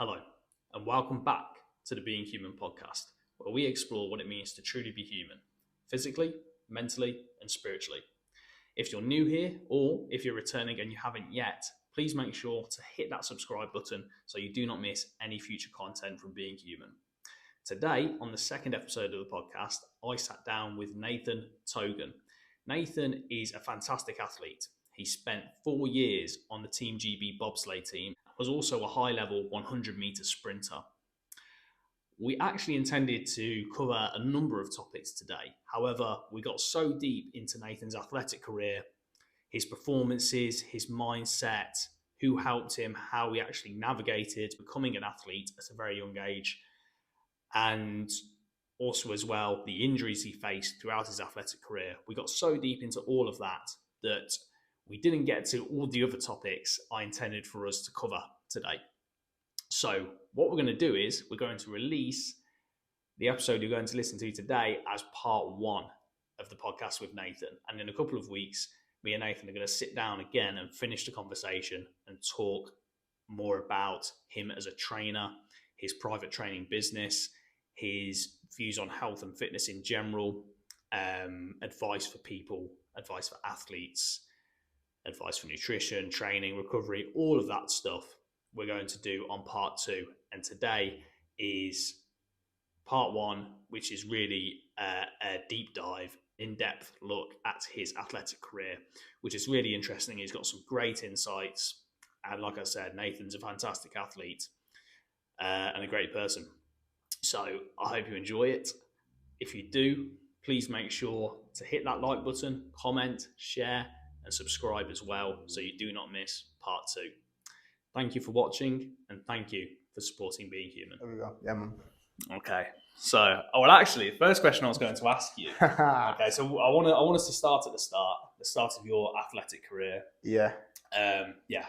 Hello, and welcome back to the Being Human podcast, where we explore what it means to truly be human, physically, mentally, and spiritually. If you're new here, or if you're returning and you haven't yet, please make sure to hit that subscribe button so you do not miss any future content from Being Human. Today, on the second episode of the podcast, I sat down with Nathan Togun. Nathan is a fantastic athlete. He spent 4 years on the Team GB bobsleigh team, was also a high-level 100-meter sprinter. We actually intended to cover a number of topics today. However, we got so deep into Nathan's athletic career, his performances, his mindset, who helped him, how he actually navigated becoming an athlete at a very young age, and also as well, the injuries he faced throughout his athletic career. We got so deep into all of that we didn't get to all the other topics I intended for us to cover today. So what we're going to do is we're going to release the episode you're going to listen to today as part 1 of the podcast with Nathan. And in a couple of weeks, me and Nathan are going to sit down again and finish the conversation and talk more about him as a trainer, his private training business, his views on health and fitness in general, advice for people, advice for athletes, advice for nutrition, training, recovery, all of that stuff we're going to do on part 2. And today is part 1, which is really a deep dive, in-depth look at his athletic career, which is really interesting. He's got some great insights. And like I said, Nathan's a fantastic athlete and a great person. So I hope you enjoy it. If you do, please make sure to hit that like button, comment, share, and subscribe as well so you do not miss part 2. Thank you for watching, and thank you for supporting Being Human. There we go. Yeah, man. Okay. So, actually, the first question I was going to ask you. Okay, so I want us to start at the start of your athletic career. Yeah.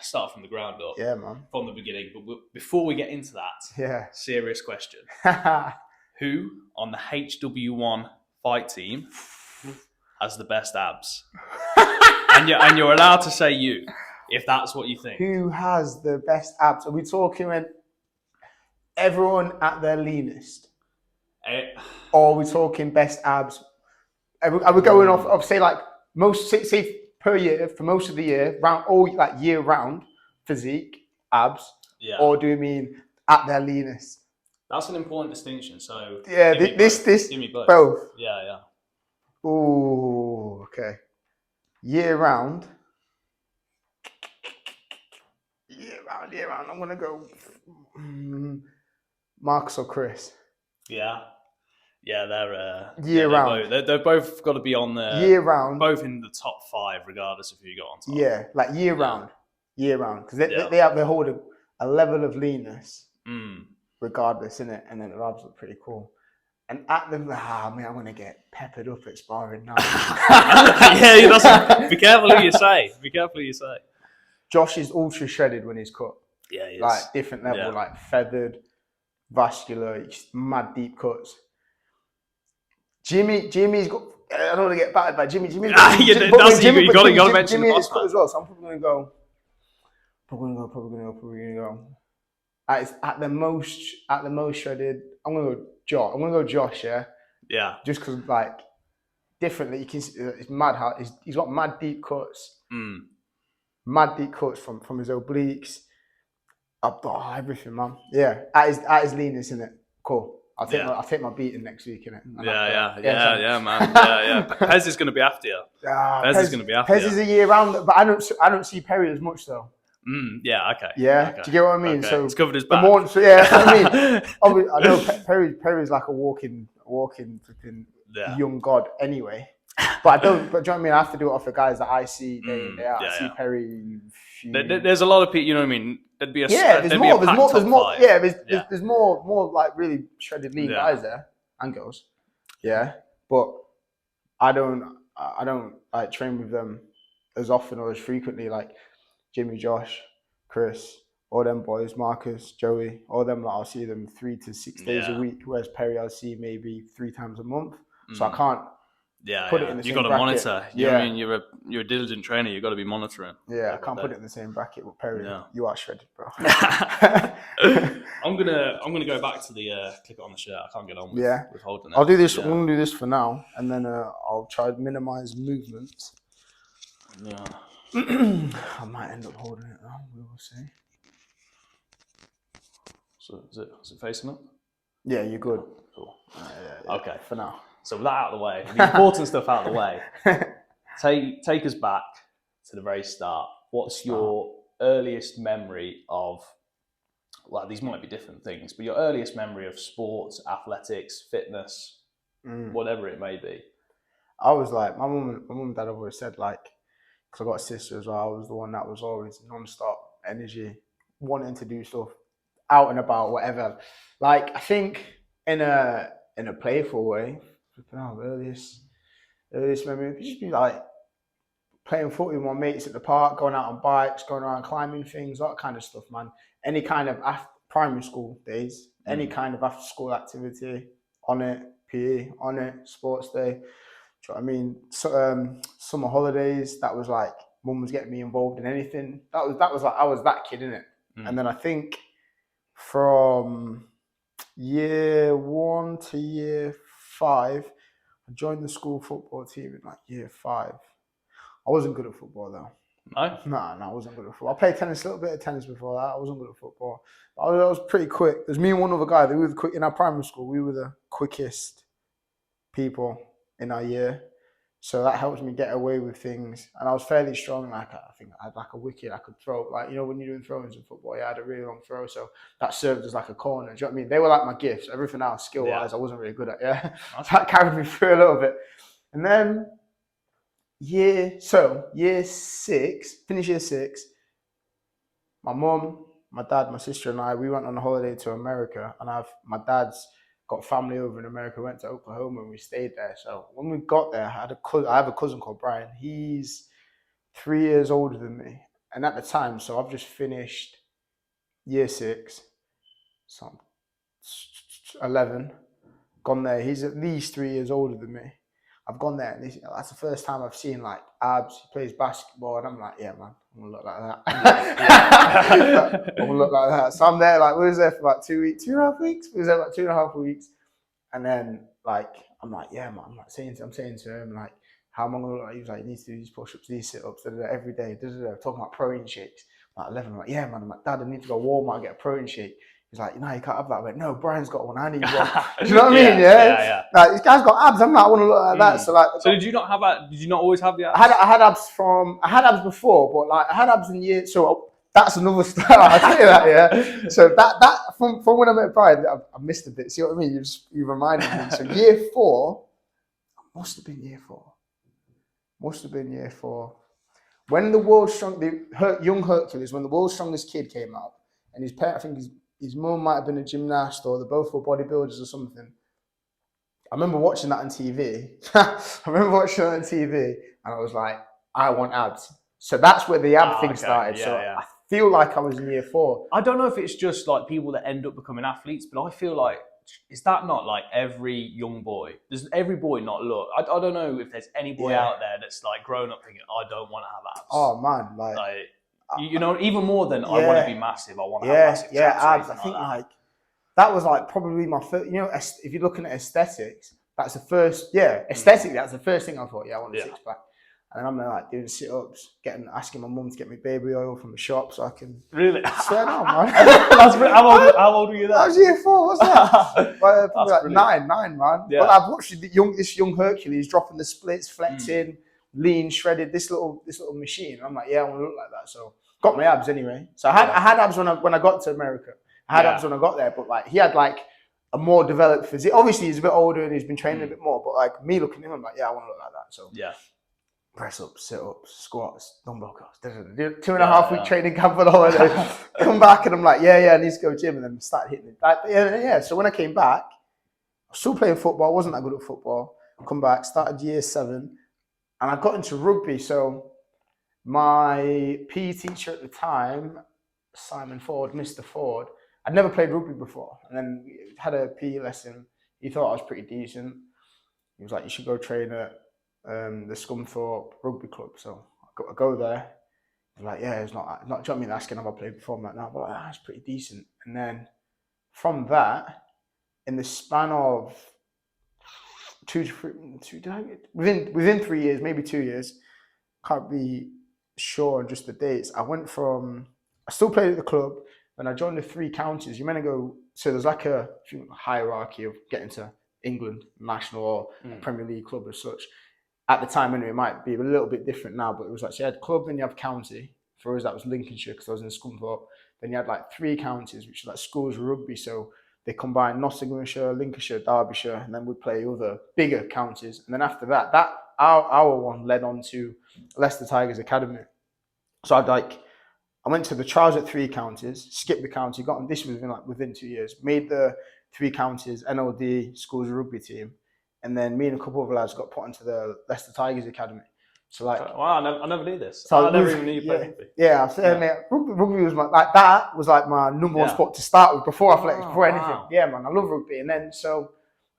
Start from the ground up. Yeah, man. From the beginning. But before we get into that, serious question. Who on the HW1 fight team has the best abs? and you're allowed to say you, if that's what you think. Who has the best abs? Are we talking when everyone at their leanest? Or are we talking best abs? Are we going off say like most say per year for most of the year, year round physique, abs? Yeah. Or do you mean at their leanest? That's an important distinction. So yeah, give me both. Yeah. Oh, okay. Year round. I'm gonna go Marcus or Chris. Yeah, they're year round. They've both got to be on the year round. Both in the top 5, regardless of who you got on top. Yeah, like year round, because they hold a level of leanness, regardless, innit? And then the abs look pretty cool. And at them, I'm gonna get peppered up at sparring now. Be careful who you say. Josh is ultra shredded when he's cut. Yeah, he is. Like different level, like feathered, vascular, mad deep cuts. Jimmy's got. I don't want to get battered by Jimmy. You got to mention Jimmy is cut as well. So I'm probably gonna go. At the most shredded. I'm gonna go Josh. Josh. Yeah. Yeah. Just because like differently, you can see it's mad how he's got mad deep cuts. Mad deep cuts from his obliques. Everything, man. Yeah, at his leanness, innit? Cool. I'll take my beating next week, innit? Yeah, man. Yeah. Pez is going to be after you. Pez is going to be after you. Pez is a year round, but I don't see Perry as much though. Yeah. Okay. Yeah. Okay. Do you get what I mean? Okay. So it's covered his back. That's what I mean. I know Perry's like a walking flipping young god anyway. But do you know what I mean? I have to do it off the guys that I see day in, day out. I see Perry. There's a lot of people, you know what I mean? There's more like really shredded lean guys there and girls. Yeah. But I don't like train with them as often or as frequently like Jimmy, Josh, Chris, all them boys, Marcus, Joey, all them, like I'll see them 3 to 6 days a week, whereas Perry I'll see maybe 3 times a month. So I can't put it in the same bracket. You got to monitor. You know what I mean? You're a diligent trainer. You got to be monitoring. Yeah, I can't put it in the same bracket with Perry. Yeah. You are shredded, bro. I'm gonna go back to the click it on the shirt. I can't get on with holding it. I'll do this. Yeah. I'm gonna do this for now, and then I'll try to minimize movement. Yeah. I might end up holding it now. We will see. So is it facing up? Yeah, you're good. Cool. Yeah. Okay. For now. So with that out of the way, the important stuff out of the way, take us back to the very start. What's your earliest memory of, well, these might be different things, but your earliest memory of sports, athletics, fitness, whatever it may be? I was like, my mum and dad have always said, like, because I got a sister as well, I was the one that was always non-stop energy, wanting to do stuff, out and about, whatever. Like, I think in a playful way, earliest memory could just be like playing footy with my mates at the park, going out on bikes, going around climbing things, that kind of stuff, man. Any kind of primary school days, any kind of after school activity on it, PE on it, sports day. Do you know what I mean? So, summer holidays, that was like mum was getting me involved in anything. That was like I was that kid, innit? And then I think from year 1 to year 5, I joined the school football team in like year 5. I wasn't good at football though. No, I wasn't good at football. I played tennis, a little bit of tennis before that. I wasn't good at football. I was pretty quick. There's me and one other guy. We were the quick in our primary school. We were the quickest people in our year, so that helped me get away with things. And I was fairly strong. Like I think I had like a wicket. I could throw. Like when you're doing throw-ins in football, I had a really long throw, so that served as like a corner. Do you know what I mean? They were like my gifts. Everything else, skill-wise, I wasn't really good at. Yeah, that carried me through a little bit, and then. Year 6, finish year 6, my mum, my dad, my sister and I, we went on a holiday to America, and my dad's got family over in America. We went to Oklahoma and we stayed there. So when we got there, I have a cousin called Brian. He's 3 years older than me. And at the time, so I've just finished year 6, so I'm 11, gone there. He's at least 3 years older than me. I've gone there, and that's the first time I've seen like abs. He plays basketball, and I'm like, yeah, man, I'm gonna look like that. I'm gonna look like that. So I'm there, like, we was there for like 2 weeks, 2.5 weeks. We was there like 2.5 weeks, and then like, I'm like, yeah, man. I'm saying to him, like, how am I gonna look like? He was like, you need to do these push-ups, these sit-ups, every day. Talking about protein shakes. I'm like 11. I'm like, yeah, man. I'm like, Dad, I need to go Walmart and get a protein shake. He's like, no, you can't have that. I went, no, Brian's got one. I need one. Do you know what I mean? Yeah. Like, this guy's got abs. I'm like, I want to look like that. So did you not have that? Did you not always have the abs? I had abs before, but like I had abs in year. So that's another story. I'll tell you that. Yeah. So that from when I met Brian, I missed a bit. See what I mean? You reminded me. So year 4, must have been year 4. When the World's Young Hercules, when the World's Strongest Kid came out, and his parent, I think his mum might have been a gymnast, or they both were bodybuilders or something. I remember watching that on TV. And I was like, I want abs. So that's where the ab thing started. I feel like I was in year 4. I don't know if it's just like people that end up becoming athletes, but I feel like, is that not like every young boy? Does every boy not look? I don't know if there's any boy out there that's like grown up thinking, I don't want to have abs. Oh man, like you know, even more than I want to be massive, I want to have massive abs. I think like that was like probably my first. You know, if you're looking at aesthetics, that's the first. Aesthetically, that's the first thing I thought. Yeah, I want a 6-pack. And then I'm like doing sit-ups, asking my mum to get me baby oil from the shop so I can. Really? Swear down, man. How old were you then? I was year 4. What's that? Probably like 9, man. Yeah. But I've watched this young Hercules dropping the splits, flexing, lean, shredded. This little machine. I'm like, yeah, I want to look like that. So got my abs anyway. So I had abs when I got to America. I had abs when I got there, but like he had like a more developed physique. Obviously, he's a bit older and he's been training a bit more. But like me looking at him, I'm like, yeah, I want to look like that. So press ups, sit ups, squats, dumbbell curls. 2.5 week training camp for the holiday. Come back and I'm like, I need to go gym, and then start hitting it. Like, so when I came back, I was still playing football. I wasn't that good at football. I come back, started year 7, and I got into rugby. So my PE teacher at the time, Simon Ford, Mr. Ford, I'd never played rugby before, and then we had a PE lesson. He thought I was pretty decent. He was like, you should go train at the Scunthorpe Rugby Club. So I go there. He's like, yeah, it's not. Do you know what I mean? Asking have I played before? I'm like, no, but that's pretty decent. And then from that, in the span of within 3 years, maybe 2 years, can't be sure on just the dates. I still played at the club, and I joined the three counties. You meant to go, so there's like a hierarchy of getting to England, national or Premier League club as such. At the time, anyway, it might be a little bit different now, but it was like, so you had club, then you have county. For us, that was Lincolnshire because I was in Scunthorpe. Then you had like three counties, which are like schools of rugby. So they combine Nottinghamshire, Lincolnshire, Derbyshire, and then we'd play other bigger counties. And then after that, our one led on to Leicester Tigers Academy. So I went to the trials at three counties, skipped the county, got on this within 2 years, made the three counties NLD schools of rugby team, and then me and a couple of lads got put into the Leicester Tigers Academy. So wow, I never knew this. So I never even knew you played rugby. Yeah, I said, mate, rugby was my number one sport to start with before athletics, before anything. Wow. Yeah, man, I love rugby. And then so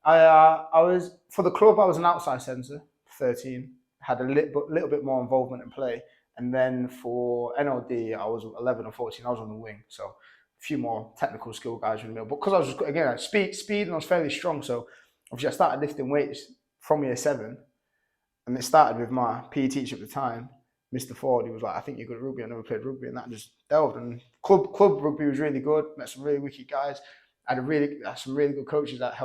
I was for the club. I was an outside centre, 13, had a little bit more involvement in play. And then for NLD, I was 11 or 14. I was on the wing, so a few more technical skill guys in the middle. But because I was just again speed, and I was fairly strong, so obviously I started lifting weights from year 7. And it started with my PE teacher at the time, Mr. Ford. He was like, I think you're good at rugby. I never played rugby. And that just delved. And club rugby was really good. Met some really wicked guys. I had some really good coaches that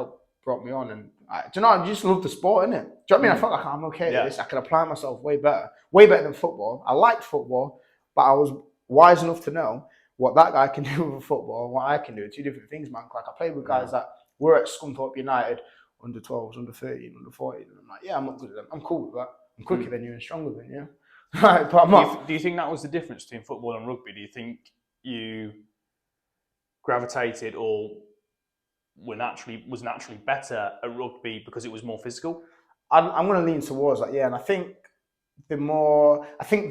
brought me on. And I just love the sport, innit? Do you know what I mean? I felt like I'm okay at this. I could apply myself way better than football. I liked football, but I was wise enough to know what that guy can do with football and what I can do. 2 different things, man. Like I played with guys that were at Scunthorpe United, under 12s, under 13, under 14. And I'm like, yeah, I'm not good at them. I'm cool with that. I'm quicker than you and stronger than you. Right, but I'm not. Do you think that was the difference between football and rugby? Do you think you gravitated or was naturally better at rugby because it was more physical? I'm going to lean towards that, yeah. And I think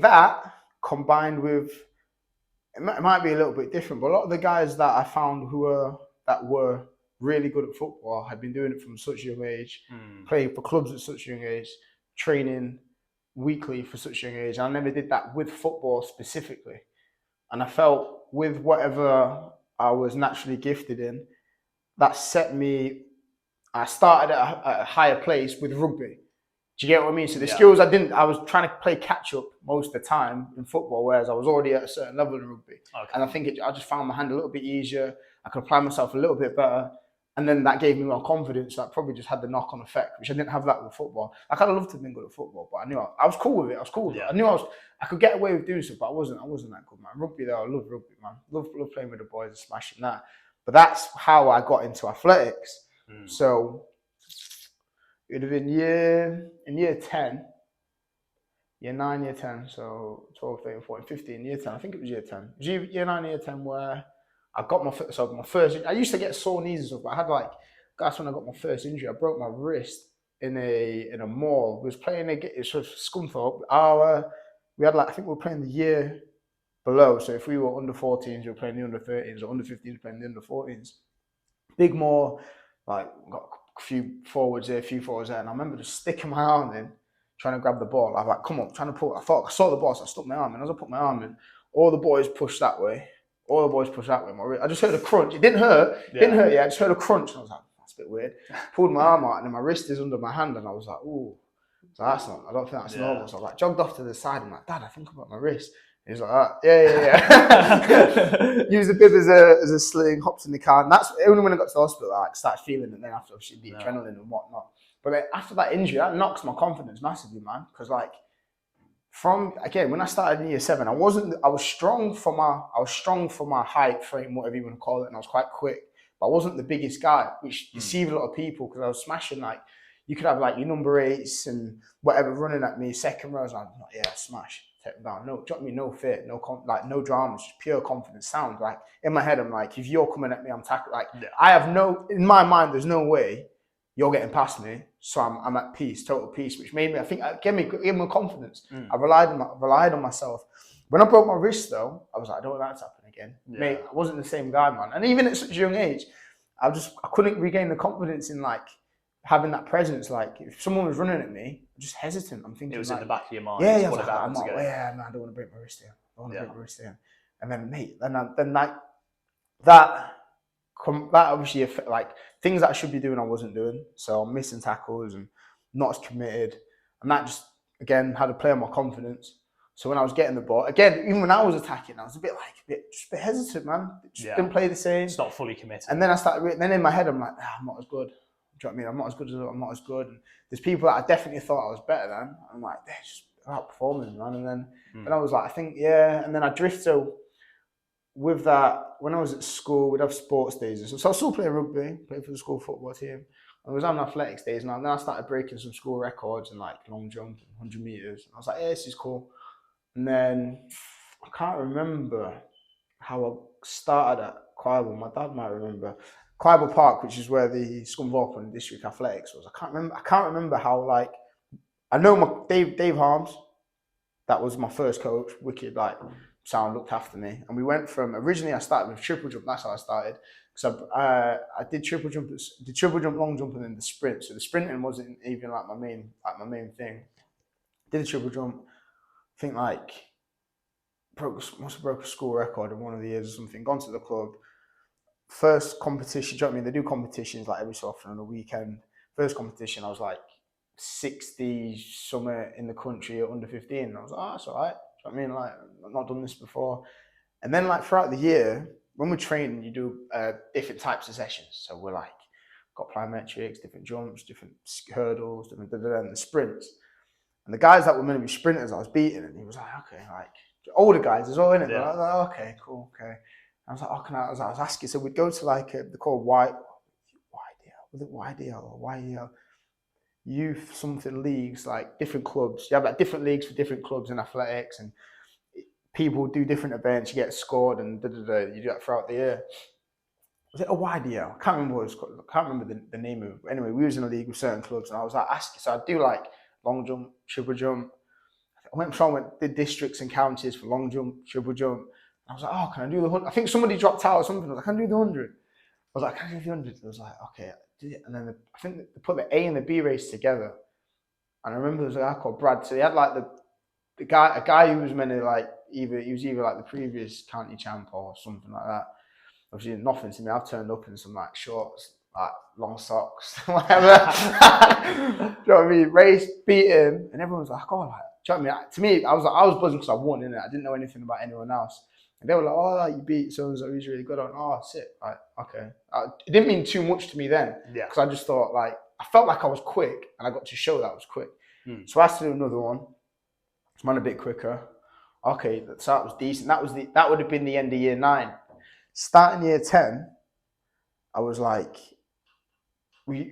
that combined with, it might be a little bit different, but a lot of the guys that I found that were really good at football had been doing it from such a young age, playing for clubs at such a young age, training weekly for such a young age. And I never did that with football specifically. And I felt with whatever I was naturally gifted in, that set me, I started at a higher place with rugby. Do you get what I mean? So the skills I was trying to play catch up most of the time in football, whereas I was already at a certain level in rugby. Okay. And I think I just found my hand a little bit easier. I could apply myself a little bit better. And then that gave me more confidence. That probably just had the knock-on effect, which I didn't have that with football. I kind of loved to have been good at football, but I knew I was cool with it. I knew I could get away with doing stuff, but I wasn't that good, man. Rugby though, I love rugby, man. Love playing with the boys and smashing that. But that's how I got into athletics. So it would have been year 10, year 9, year 10, so 12, 13, 14, 15, year 10. I think it was year 10. It was year 9, year 10 where I got my first. I used to get sore knees and stuff, but I had that's when I got my first injury. I broke my wrist in a mall. We was playing it's sort of Scunthorpe. We had I think we were playing the year below. So if we were under 14s, we were playing the under 13s, or under 15s playing the under 14s. Big mall, got a few forwards there, a few forwards there, and I remember just sticking my arm in, trying to grab the ball. I was like, come on, trying to pull. I thought I saw the ball, so I stuck my arm in. As I put my arm in, all the boys pushed that way. I just heard a crunch. It didn't hurt. I just heard a crunch. And I was like, that's a bit weird. Pulled my arm out, and then my wrist is under my hand. And I was like, ooh. So I don't think that's normal. So I jogged off to the side. I'm like, Dad, I think about my wrist. And he's like, yeah. Used the bib as a sling, hopped in the car. And that's only when I got to the hospital, I started feeling it. Then after the adrenaline and whatnot. But then after that injury, that knocks my confidence massively, man. Because when I started in year 7, I was strong for my height, frame, whatever you want to call it, and I was quite quick, but I wasn't the biggest guy, which deceived a lot of people because I was smashing you could have your number 8s and whatever running at me, second rows, I'm like, smash, take them down. No, drop me, no fear, no dramas, just pure confidence sound. In my head, I'm like, if you're coming at me, I'm tackling. I have in my mind, there's no way you're getting past me, so I'm at peace, total peace, which made me, I think, gave me confidence. I relied on myself. When I broke my wrist, though, I was like, I don't want that to happen again. Yeah. Mate, I wasn't the same guy, man. And even at such a young age, I couldn't regain the confidence in having that presence. If someone was running at me, I'm just hesitant. I'm thinking it was in the back of your mind. Yeah, I was I don't want to break my wrist here. And then, mate, that that obviously like things that I should be doing I wasn't doing. So I'm missing tackles and not as committed, and that just again had to play on my confidence. So when I was getting the ball, again, even when I was attacking, I was just a bit hesitant, man. Just didn't play the same. It's not fully committed. And then I started. Then in my head, I'm like, I'm not as good. Do you know what I mean? I'm not as good as I'm not as good. And there's people that I definitely thought I was better than. I'm like, they're just outperforming, man. And then I was like, I think, yeah. And then I drift. So with that, when I was at school, we'd have sports days. So I was still playing rugby, played for the school football team. I was on athletics days, and then I started breaking some school records in like long jump, 100 meters. And I was like, yeah, this is cool. And then I can't remember how I started at Quibble. My dad might remember. Quibble Park, which is where the Scunthorpe District Athletics was. I can't remember how, like, I know my Dave Harms, that was my first coach, wicked, like, sound, looked after me. And we went from, originally I started with triple jump, that's how I started. So I did triple jump, long jump, and then the sprint. So the sprinting wasn't even like my main thing. Did the triple jump, I think like must have broke a school record in one of the years or something. Gone to the club. First competition, do you know what I mean? They do competitions like every so often on a weekend. First competition, I was like 60 somewhere in the country at under 15. And I was like, oh, that's all right. Do you know what I mean? Like, I've not done this before. And then like throughout the year, when we're training, you do different types of sessions. So we're like, got plyometrics, different jumps, different hurdles, and the sprints. And the guys that were meant to be sprinters, I was beating, and he was like, okay, like older guys as well, innit? Yeah. I was like, okay, cool, okay. I was like, oh, I was asking. So we'd go to like they're called YDL youth something leagues, like different clubs. You have like different leagues for different clubs in athletics, and people do different events. You get scored, and you do that throughout the year. Was it a YDL? I can't remember what it was called. I can't remember the name of it. But anyway, we was in a league with certain clubs, and I was like asking. So I do like long jump, triple jump. Did districts and counties for long jump, triple jump. I was like, oh, can I do the 100? I think somebody dropped out or something. I was like, can I do the 100? I was like, can I do the 100? I was like, okay. And then I think they put the A and the B race together. And I remember there was a guy called Brad. So he had like a guy who was meant to like he was either like the previous county champ or something like that. Obviously nothing to me. I've turned up in some like shorts, like long socks, whatever. Do you know what I mean? Race, beat him, and everyone was like, oh, like, do you know what I mean? To me, I was buzzing because I won, innit? I didn't know anything about anyone else. And they were like, oh, like, you beat so-and-so, he's really good. Oh, sick. Like, okay. It didn't mean too much to me then. Yeah. Because I just thought, like, I felt like I was quick, and I got to show that I was quick. So I had to do another one. It's mine a bit quicker. Okay, so that was decent. That would have been the end of year 9. Starting year 10, I was like, I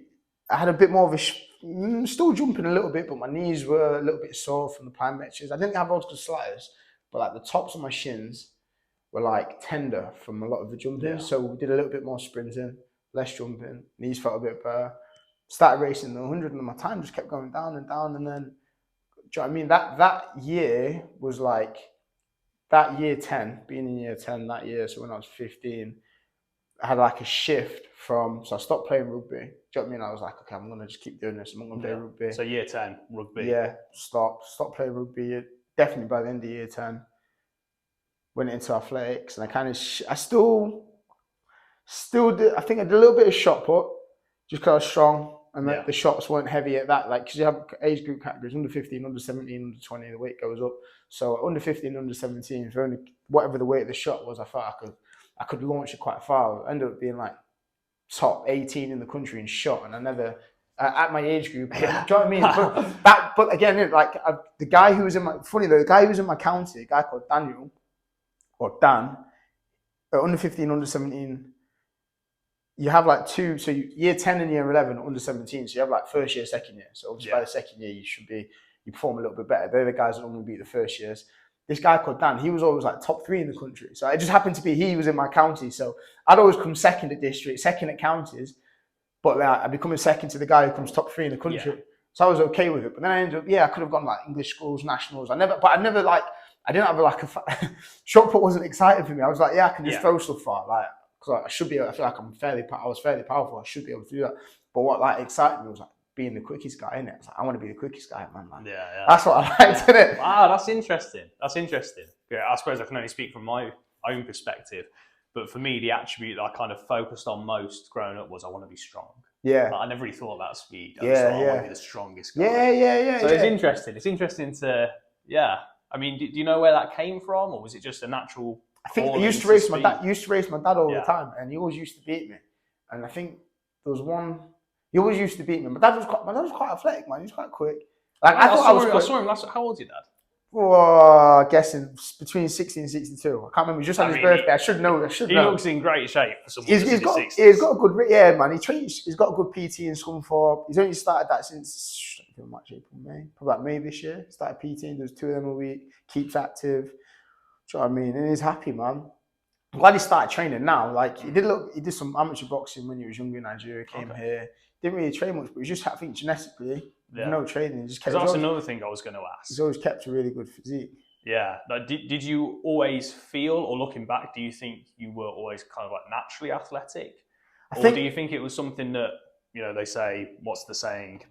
had a bit more of a, still jumping a little bit, but my knees were a little bit sore from the plyometrics. I didn't have vertical sliders, but like the tops of my shins were like tender from a lot of the jumping. Yeah. So we did a little bit more sprinting, less jumping. Knees felt a bit better. Started racing the 100, and my time just kept going down and down. And then, do you know what I mean? That year was like, that year 10, being in year 10 that year, so when I was 15, I had like a shift so I stopped playing rugby. Do you know what I mean? I was like, okay, I'm going to just keep doing this. I'm not going to play rugby. So year 10, rugby. Yeah, stop playing rugby. Definitely by the end of year 10, went into athletics, and I kind of, I still did, I think I did a little bit of shot put, just because I was strong. And the shots weren't heavy at that, like, because you have age group categories, under 15, under 17, under 20, the weight goes up. So under 15, under 17, for only whatever the weight of the shot was, I thought I could launch it quite far. I ended up being like top 18 in the country in shot, and I never, at my age group, do you know what I mean? But again, like, the guy who was in my county, a guy called Daniel, or Dan, under 15, under 17, you have like two, so year 10 and year 11 under 17, so you have like first year, second year. So obviously by the second year, you perform a little bit better. They're the guys that normally beat the first years. This guy called Dan, he was always like top 3 in the country. So it just happened to be he was in my county. So I'd always come second at district, second at counties, but I'd be coming second to the guy who comes top 3 in the country. Yeah. So I was okay with it. But then I ended up, I could have gone like English schools, nationals. I didn't have like shot put wasn't exciting for me. I was like, I can just throw so far. Like, because I should be able, I feel like I was fairly powerful. I should be able to do that. But what like excited me was like being the quickest guy in it. Like, I want to be the quickest guy, man. Like, that's what I liked in it. Wow, that's interesting. Yeah, I suppose I can only speak from my own perspective. But for me, the attribute that I kind of focused on most growing up was I want to be strong. Yeah. I never really thought about speed. I just thought I want to be the strongest guy. Yeah. So it's interesting. It's interesting to, I mean, do you know where that came from, or was it just a natural? I think I used to race my dad. Used to race my dad all the time, and he always used to beat me. And I think there was one. He always used to beat me. My dad was quite athletic, man. He was quite quick. Like I saw him last. How old is your dad? Well, guessing between 60 and 62. I can't remember. He just had his birthday. I should know. He looks in great shape for someone he's got a good, man. He's got a good PT in Scunthorpe. He's only started that since March, April, May. Probably about May this year. Started PT. Does 2 of them a week. Keeps active. Do you know what I mean? And he's happy, man. I'm glad he started training now. Like he did some amateur boxing when he was younger in Nigeria. Came here. Didn't really train much, but he just, I think, genetically, no training. He just kept. That's another thing I was going to ask. He's always kept a really good physique. Yeah. Like, did you always feel, or looking back, do you think you were always kind of like naturally athletic? Or do you think it was something that, they say, what's the saying?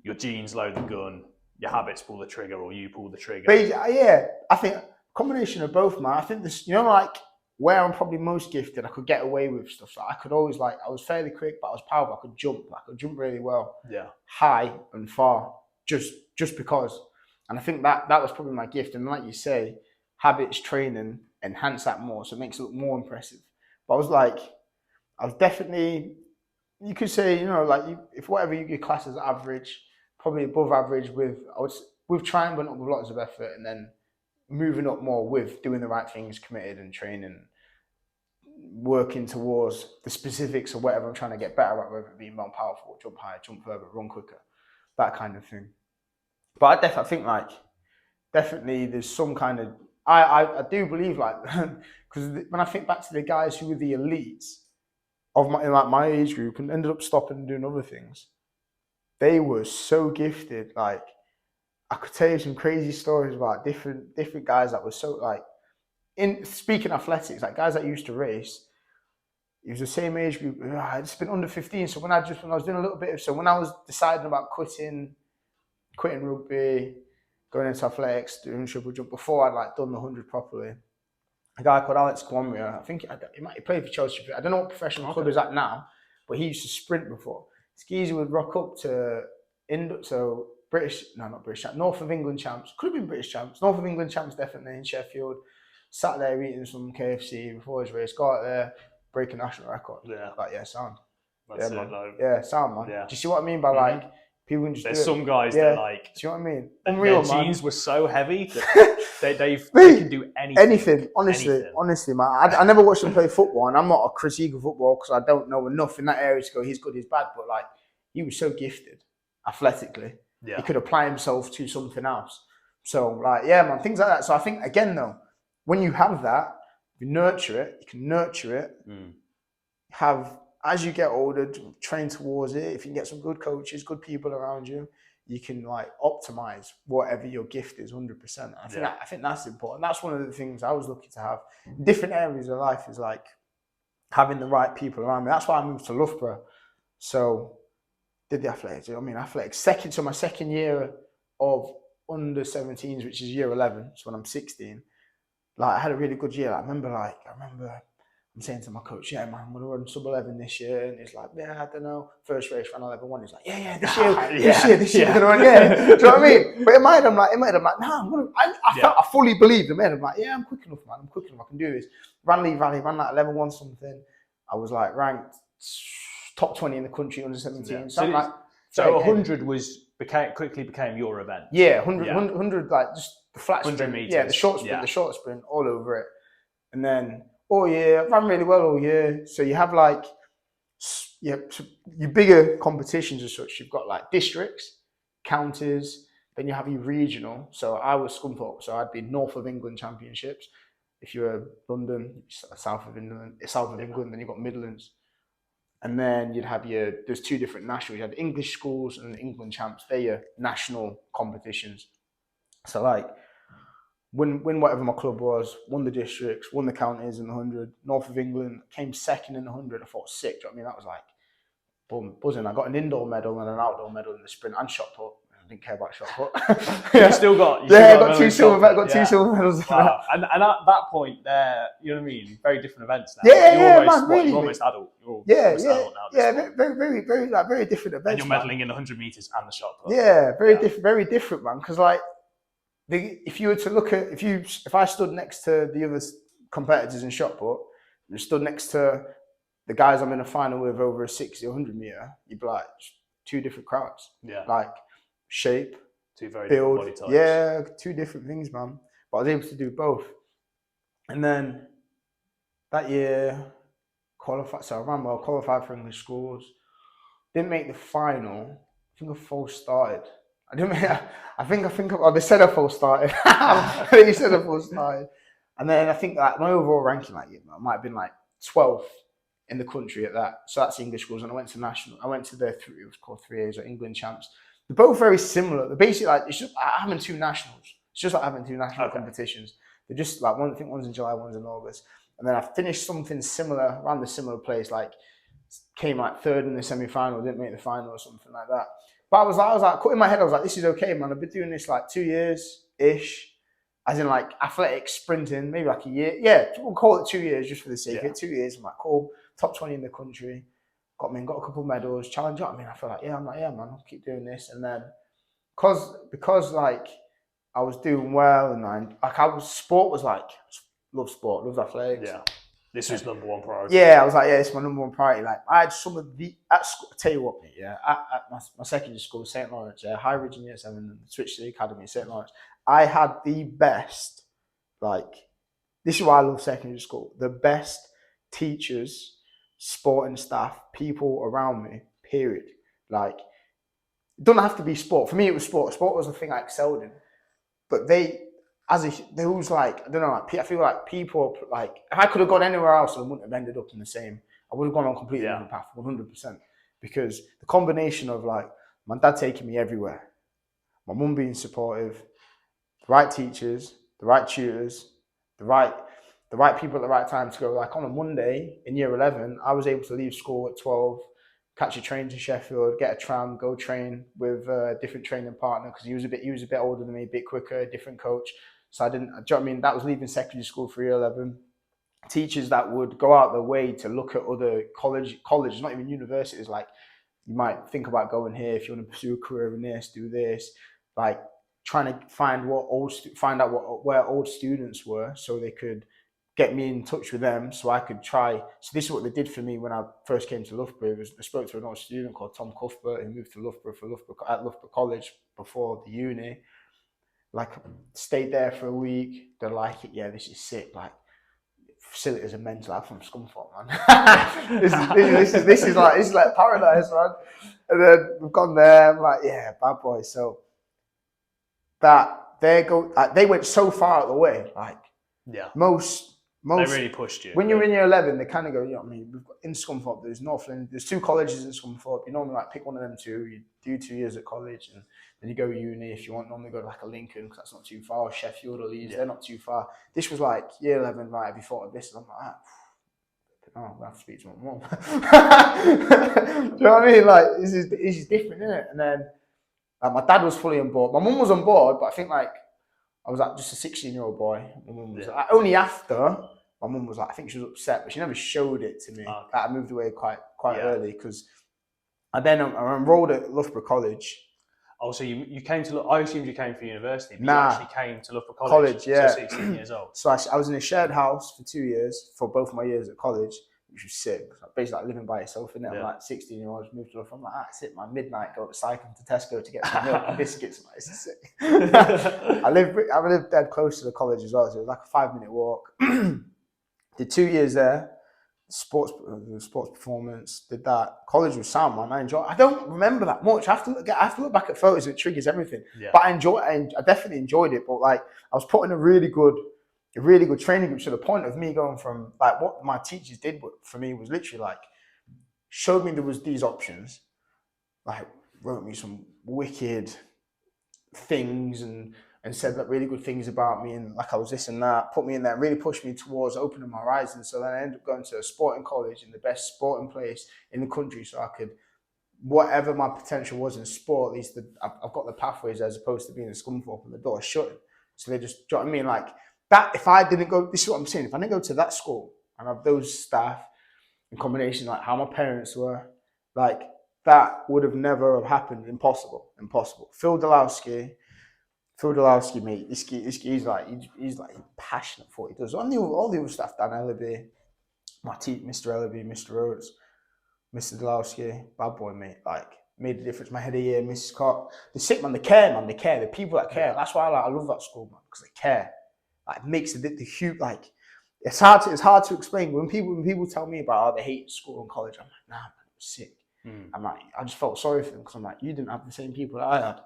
Your genes load the gun, your habits pull the trigger, or you pull the trigger? But yeah, I think a combination of both, man. I think this, like where I'm probably most gifted, I could get away with stuff. Like I could always I was fairly quick, but I was powerful. I could jump really well. Yeah. High and far, just because. And I think that was probably my gift. And like you say, habits, training, enhance that more. So it makes it look more impressive. But I was definitely, you could say, if whatever you class as average, probably above average with trying, but not with lots of effort, and then moving up more with doing the right things, committed and training, working towards the specifics of whatever I'm trying to get better at, whether it be more powerful, jump higher, jump further, run quicker, that kind of thing. But I think definitely there's some kind of, I do believe because when I think back to the guys who were the elites of my age group and ended up stopping and doing other things, they were so gifted. Like I could tell you some crazy stories about different guys that were so in speaking athletics, like guys that used to race. It was the same age group. I'd just been under 15. So when I was doing a little bit when I was deciding about quitting rugby, going into athletics, doing triple jump, before I'd done the 100 properly, a guy called Alex Kwamria, I think he played for Chelsea. I don't know what professional club he's at now, but he used to sprint before. Skeezy would rock up to North of England champs. Could have been British champs. North of England champs definitely in Sheffield. Sat there eating some KFC before his race. Got out there, break a national record. Yeah. Sound. That's sound, man. Yeah. Do you see what I mean by people can just There's some guys that do you know what I mean? Unreal, their genes were so heavy that they can do anything. Anything, honestly, man. I never watched him play football, and I'm not a critique of football because I don't know enough in that area to go, he's good, he's bad, but he was so gifted athletically. Yeah. He could apply himself to something else. So man, things like that. So I think again though, when you have that, you nurture it, you can nurture it, have, as you get older, train towards it. If you can get some good coaches, good people around you, you can optimize whatever your gift is 100%. I think that's important. That's one of the things I was lucky to have. Different areas of life is having the right people around me. That's why I moved to Loughborough. So did the athletics. Athletics. My second year of under 17s, which is year 11. So when I'm 16, I had a really good year. I remember I'm saying to my coach, yeah, man, I'm going to run sub 11 this year. And he's like, yeah, I don't know. First race ran 11.1. He's like, this year, we're going to run, Do you know what I mean? But in my head, I'm like, nah, I fully believed. In my head, I'm like, yeah, I'm quick enough, man. I'm quick enough. I can do this. Ran 11.1 something. I was ranked top 20 in the country under 17. Yeah. So 100 quickly became your event. Yeah, 100 just the flat 100 sprint. meters. Yeah, the short sprint, all over it. And then all year, I ran really well all year. So you have your bigger competitions as such. You've got districts, counties, then you have your regional. So I was Scunthorpe, so I'd be North of England championships. If you're London, south of England, then you've got Midlands. And then you'd have there's two different nationals. You had English schools and England champs. They're your national competitions. So win whatever my club was, won the districts, won the counties in the 100. North of England, came second in the 100. I thought sick. Do you know what I mean? That was boom, buzzing. I got an indoor medal and an outdoor medal in the sprint and shot put. didn't care about shot put. You still got I got two silver medals. Wow. And at that point, they're, you know what I mean, very different events now. You're almost adult. You're almost adult now. Very different events. And you're medaling in the 100 meters and the shot put. Yeah, very different, man. Because like, if you were to look at if I stood next to the other competitors in shot put, and stood next to the guys I'm in a final with over a 60 or 100 meter, you'd be like, two different crowds. Yeah. Like shape, two very build, different body types. Yeah, two different things, man. But I was able to do both. And then that year, qualified for English schools. Didn't make the final. I think a false started. They said a false started. They said a false started. And then I think like my overall ranking that year, I might have been like 12th in the country at that. So that's English schools. And I went to national. I went to it was called 3As or England champs. They're both very similar. They're basically like, it's just like having two nationals. It's just like having two national competitions. They're just like I think one's in July, one's in August. And then I finished something similar, around the similar place, like came like third in the semi-final, didn't make the final or something like that. But I was like, in my head, I was like, this is okay, man. I've been doing this like 2 years-ish, as in like athletic sprinting, maybe like a year. Yeah, we'll call it 2 years just for the sake of it. 2 years, I'm like, cool, top 20 in the country. Got a couple of medals, challenge. I mean, I feel like, man, I'll keep doing this. And then, because like I was doing well, and sport was like, love sport, love athletics. Yeah, this was number one priority. Yeah, I was like, it's my number one priority. Like, I had some of the I'll tell you what, mate. Yeah, at my secondary school, St. Lawrence, High Ridge in year 7, and switched to the academy, St. Lawrence. I had the best. Like, this is why I love secondary school. The best teachers, sporting staff, people around me. Period. Like, it doesn't have to be sport. For me, it was sport. Sport was the thing I excelled in. But they was like, I don't know, like, I feel like people, like, if I could have gone anywhere else, I wouldn't have ended up in the same. I would have gone on a completely different path, 100%. Because the combination of, like, my dad taking me everywhere, my mum being supportive, the right teachers, the right tutors, the right people at the right time to go. Like, on a Monday in year 11, I was able to leave school at 12, catch a train to Sheffield, get a tram, go train with a different training partner, because he was a bit older than me, a bit quicker, a different coach. So I didn't, do you know what I mean? That was leaving secondary school for year 11. Teachers that would go out their way to look at other colleges, not even universities. Like, you might think about going here if you want to pursue a career in this, do this. Like, trying to find out where old students were, so they could get me in touch with them, so I could try. So this is what they did for me when I first came to Loughborough. I spoke to an old student called Tom Cuthbert, who moved to Loughborough at Loughborough College before the uni. Like, stayed there for a week. They're like, yeah, this is sick. Like, facilities are mental. I'm from Scunthorpe, man. this is like paradise, man. And then we've gone there. I'm like, yeah, bad boy. So they went so far out of the way. Like, most they really pushed you. When you're in year 11, they kind of go, you know what I mean? We've got, in Scunthorpe, there's Northland, there's 2 colleges in Scunthorpe. You normally like pick one of them 2. You do 2 years at college, and then you go uni if you want. Normally go to like a Lincoln, because that's not too far, or Sheffield or Leeds, they're not too far. This was like year 11, right? Have you thought of this? And I'm like, I'm gonna have to speak to my mum. Do you know what I mean? Like, this is different, isn't it? And then my dad was fully on board. My mum was on board, but I think like I was like just a 16-year-old boy. My mum was like, only after. My mum was like, I think she was upset, but she never showed it to me. Okay. I moved away quite early, because I enrolled at Loughborough College. Oh, so you came to? I assumed you came for university, but you actually came to Loughborough College. Yeah. So 16 years old. So I was in a shared house for 2 years for both my years at college, which was sick. Basically, like living by yourself, innit? I'm like 16-year-old, moved to Loughborough. I'm like, that's it. My midnight, go to cycling to Tesco to get some milk and biscuits. Like, this is sick. I lived dead close to the college as well, so it was like a 5-minute walk. Did 2 years there, sports performance, did that. College was sound, man. I don't remember that much. I have to look back at photos. It triggers everything. Yeah. But I definitely enjoyed it. But like, I was put in a really good training group. So the point of me going from like what my teachers did for me was literally like, showed me there was these options, like wrote me some wicked things and said like really good things about me, and like I was this and that, put me in there, really pushed me towards opening my horizons. So then I ended up going to a sporting college in the best sporting place in the country, so I could whatever my potential was in sport, at least I've got the pathways as opposed to being a scunthorpe and the door shut. So they just, do you know what I mean? Like that, if I didn't go, this is what I'm saying, if I didn't go to that school and have those staff in combination, like how my parents were, like that would have never have happened. Impossible. Phil Dalowski, mate, he's like passionate for what he does. All the other stuff, Dan Ellaby, Mr. Ellaby, Mr. Rhodes, Mr. Dalowski, bad boy, mate, like made a difference. My head of year, Mrs. Scott, the sick man, they care, the people that care. That's why I love that school, man, because they care. Like, it makes the huge, like, it's hard to explain. When people tell me about how they hate school and college, I'm like, nah, man, it was sick. I'm like, I just felt sorry for them because I'm like, you didn't have the same people that I had. Do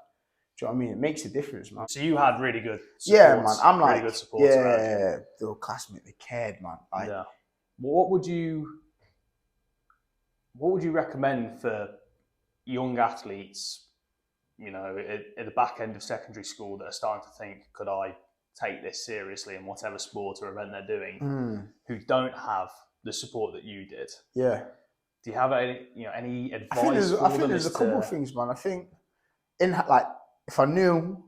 you know what I mean? It makes a difference, man. So you had really good support. Yeah, man. I'm like, really good support the classmate, they cared, man. Like, yeah. What would you recommend for young athletes, you know, at the back end of secondary school that are starting to think, could I take this seriously in whatever sport or event they're doing, who don't have the support that you did? Yeah. Do you have any advice? I think there's a couple of things, man. I think if I knew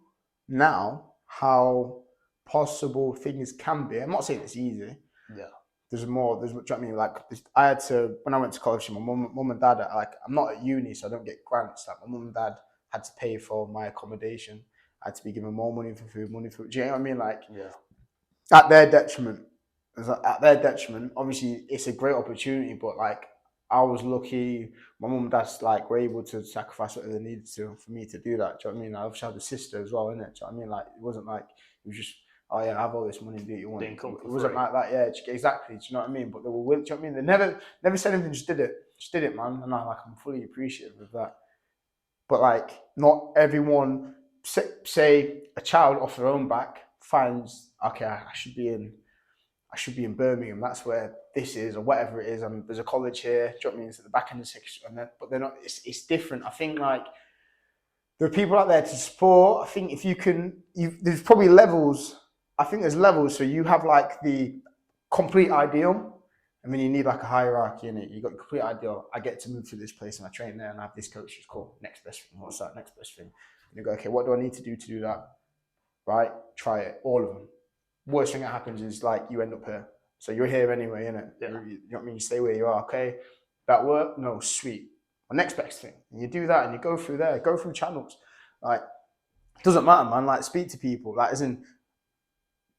now how possible things can be, I'm not saying it's easy. Yeah. There's more. Do you know what I mean? Like, I had to, when I went to college, my mum and dad, like, I'm not at uni, so I don't get grants. Like, my mum and dad had to pay for my accommodation. I had to be given more money for food, do you know what I mean? Like, yeah. At their detriment. Obviously, it's a great opportunity, but like, I was lucky. My mum and dad's like were able to sacrifice what they needed to for me to do that. Do you know what I mean? I obviously had a sister as well, innit? Do you know what I mean? Like, it wasn't like it was just, oh yeah, I have all this money, do what you want. It wasn't like that, yeah, exactly. Do you know what I mean? But they were willing. Do you know what I mean? They never said anything. Just did it, man. And I'm fully appreciative of that. But like, not everyone. Say a child off their own back finds, okay, I should be in Birmingham. That's where this is, or whatever it is. And there's a college here. Do you know what I mean? It's at the back end of the section, but they're not. It's different. I think like there are people out there to support. I think if you can, there's probably levels. I think there's levels. So you have like the complete ideal, and then you need like a hierarchy in it. You got the complete ideal. I get to move to this place and I train there and I have this coach. It's cool. Next best thing. What's that? Next best thing. And you go, okay, what do I need to do that? Right? Try it. All of them. Worst thing that happens is like you end up here. So you're here anyway, innit? Yeah. You know what I mean? You stay where you are, okay? That work? No, sweet. Well, next best thing. And you do that and you go through there, go through channels. Like, it doesn't matter, man. Like, speak to people. Like, as in,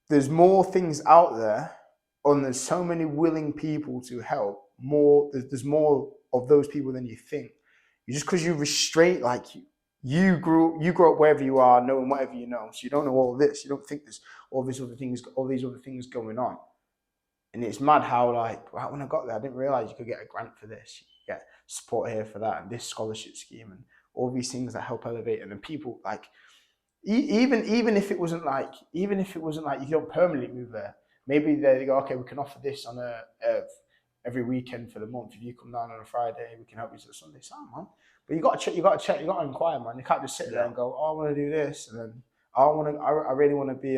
there's more things out there, and there's so many willing people to help. There's more of those people than you think. Just because you restrain, like, you grew up wherever you are, knowing whatever you know. So you don't know all this. You don't think there's all these other things going on. And it's mad how, like, right when I got there, I didn't realize you could get a grant for this. You could get support here for that, and this scholarship scheme, and all these things that help elevate. And then people, like, even if it wasn't like you don't permanently move there, maybe they go, okay, we can offer this on every weekend for the month. If you come down on a Friday, we can help you to Sunday. So, man. But you got to check, you got to inquire, man. You can't just sit there and go, oh, I want to do this, and then I really want to be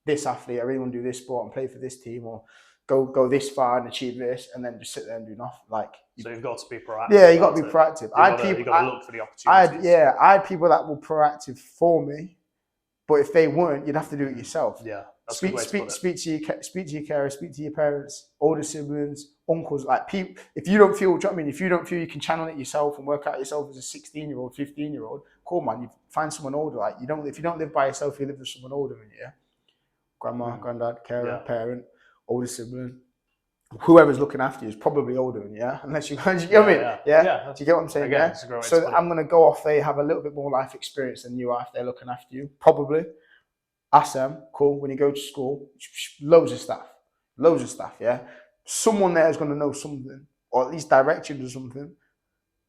this athlete. I really want to do this sport and play for this team, or go this far and achieve this, and then just sit there and do nothing. Like, so you've got to be proactive. Yeah, you got to be proactive. You've got to look for the opportunities. I had people that were proactive for me, but if they weren't, you'd have to do it yourself. Yeah. Speak to your carers, speak to your parents, older siblings, uncles, like people. If you don't feel, do you know what I mean? If you don't feel you can channel it yourself and work out yourself as a 16-year-old, 15-year-old, cool, man. You find someone older. Like, if you don't live by yourself, you live with someone older than you. Yeah? Grandma, granddad, carer, parent, older sibling. Whoever's looking after you is probably older than you, yeah? Unless you get what I mean? Yeah. Do you get what I'm saying? Again, yeah. So I'm gonna go off. They have a little bit more life experience than you are if they're looking after you. Probably. Ask them. Cool. When you go to school, loads of stuff. Yeah. Someone there is gonna know something, or at least direct you to something, and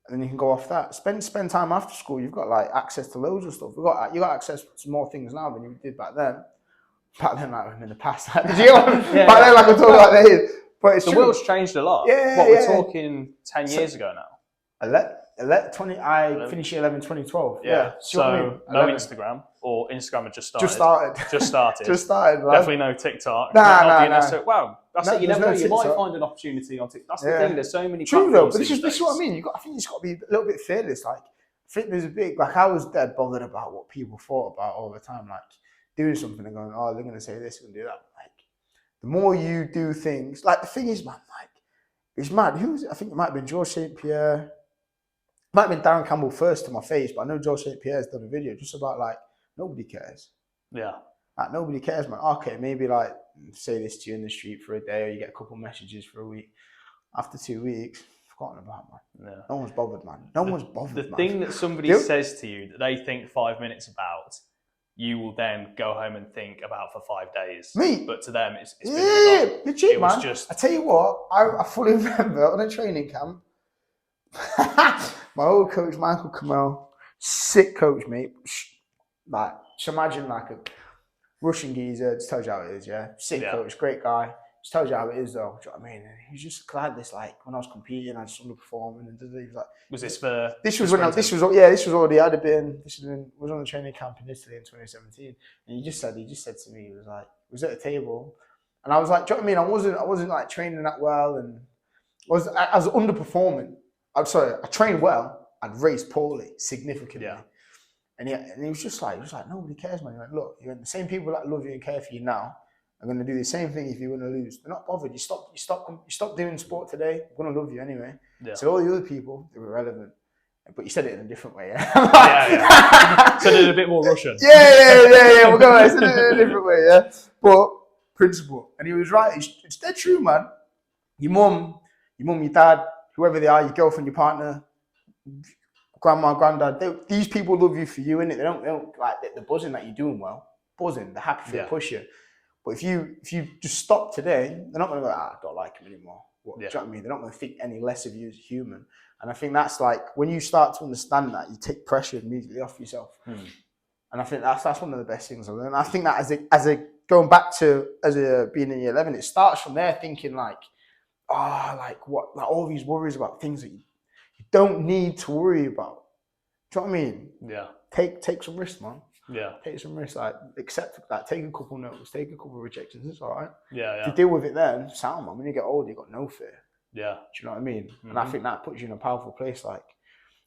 then you can go off that. Spend time after school. You've got like access to loads of stuff. You got access to more things now than you did back then. Back then, like in the past. Did you know? Back then, like I'm talking about this. But it's the true. World's changed a lot. We're talking 10 years ago now. I finished year 11 2012. Yeah. So no Instagram, or Instagram had just started. Just started. Definitely no TikTok. Nah. Wow, That's it. You never know. You might find an opportunity on TikTok. That's the thing. There's so many. True though, but this is what I mean. I think it's got to be a little bit fearless. Like, I think there's a big, like, I was dead bothered about what people thought about all the time, like doing something and going, oh, they're going to say this and do that. Like, the more you do things, like, the thing is, man, like, it's mad. Who was it? I think it might have been George St. Pierre. Might have been Darren Campbell first to my face, but I know George St. Pierre's done a video just about, like, nobody cares. Yeah. Like, nobody cares, man. Okay, maybe, like, say this to you in the street for a day, or you get a couple messages for a week. After 2 weeks, forgotten about, man. Yeah. No one's bothered, man. No one's bothered, man. The thing that somebody says to you that they think 5 minutes about, you will then go home and think about for 5 days. Me? But to them, it's been legit, it man. I tell you what, I fully remember on a training camp, my old coach, Michael Kamel, sick coach, mate. Like, just imagine like a Russian geezer, just tells you how it is, yeah? Sick coach, great guy. Just tells you how it is, though. Do you know what I mean? And he's just glad this, like, when I was competing, I just underperforming. And he was like, was this for? This was already, I'd have been, was on the training camp in Italy in 2017. And he just said to me, he was like, was at a table. And I was like, do you know what I mean? I wasn't like training that well. And I was underperforming. I'm sorry, I trained well. I'd raced poorly, significantly. Yeah. And he was just like, nobody cares, man. He went, look, the same people that love you and care for you now are going to do the same thing if you want to lose. They're not bothered. You stop doing sport today. I'm going to love you anyway. Yeah. So all the other people, they're irrelevant. But you said it in a different way, yeah? yeah. Said it in a bit more Russian. Yeah. We'll go ahead. Said it in a different way, yeah? But principle. And he was right. It's dead true, man. Your mum, your dad, whoever they are, your girlfriend, your partner, grandma, granddad, these people love you for you, innit? They don't like, they're buzzing that you're doing well. Buzzing, they're happy for you to push you. But if you just stop today, they're not going to go, I don't like him anymore. Do you know what I mean? They're not going to think any less of you as a human. And I think that's like, when you start to understand that, you take pressure immediately off yourself. And I think that's one of the best things I've learned. I think that as a going back to being in year 11, it starts from there thinking like, all these worries about things that you don't need to worry about. Do you know what I mean? Yeah. Take some risks, man. Yeah. Take some risks. Like, accept that. Take a couple notes. Take a couple of rejections. It's all right. Yeah. If you deal with it then, sound, man. When you get older, you got no fear. Yeah. Do you know what I mean? Mm-hmm. And I think that puts you in a powerful place. Like,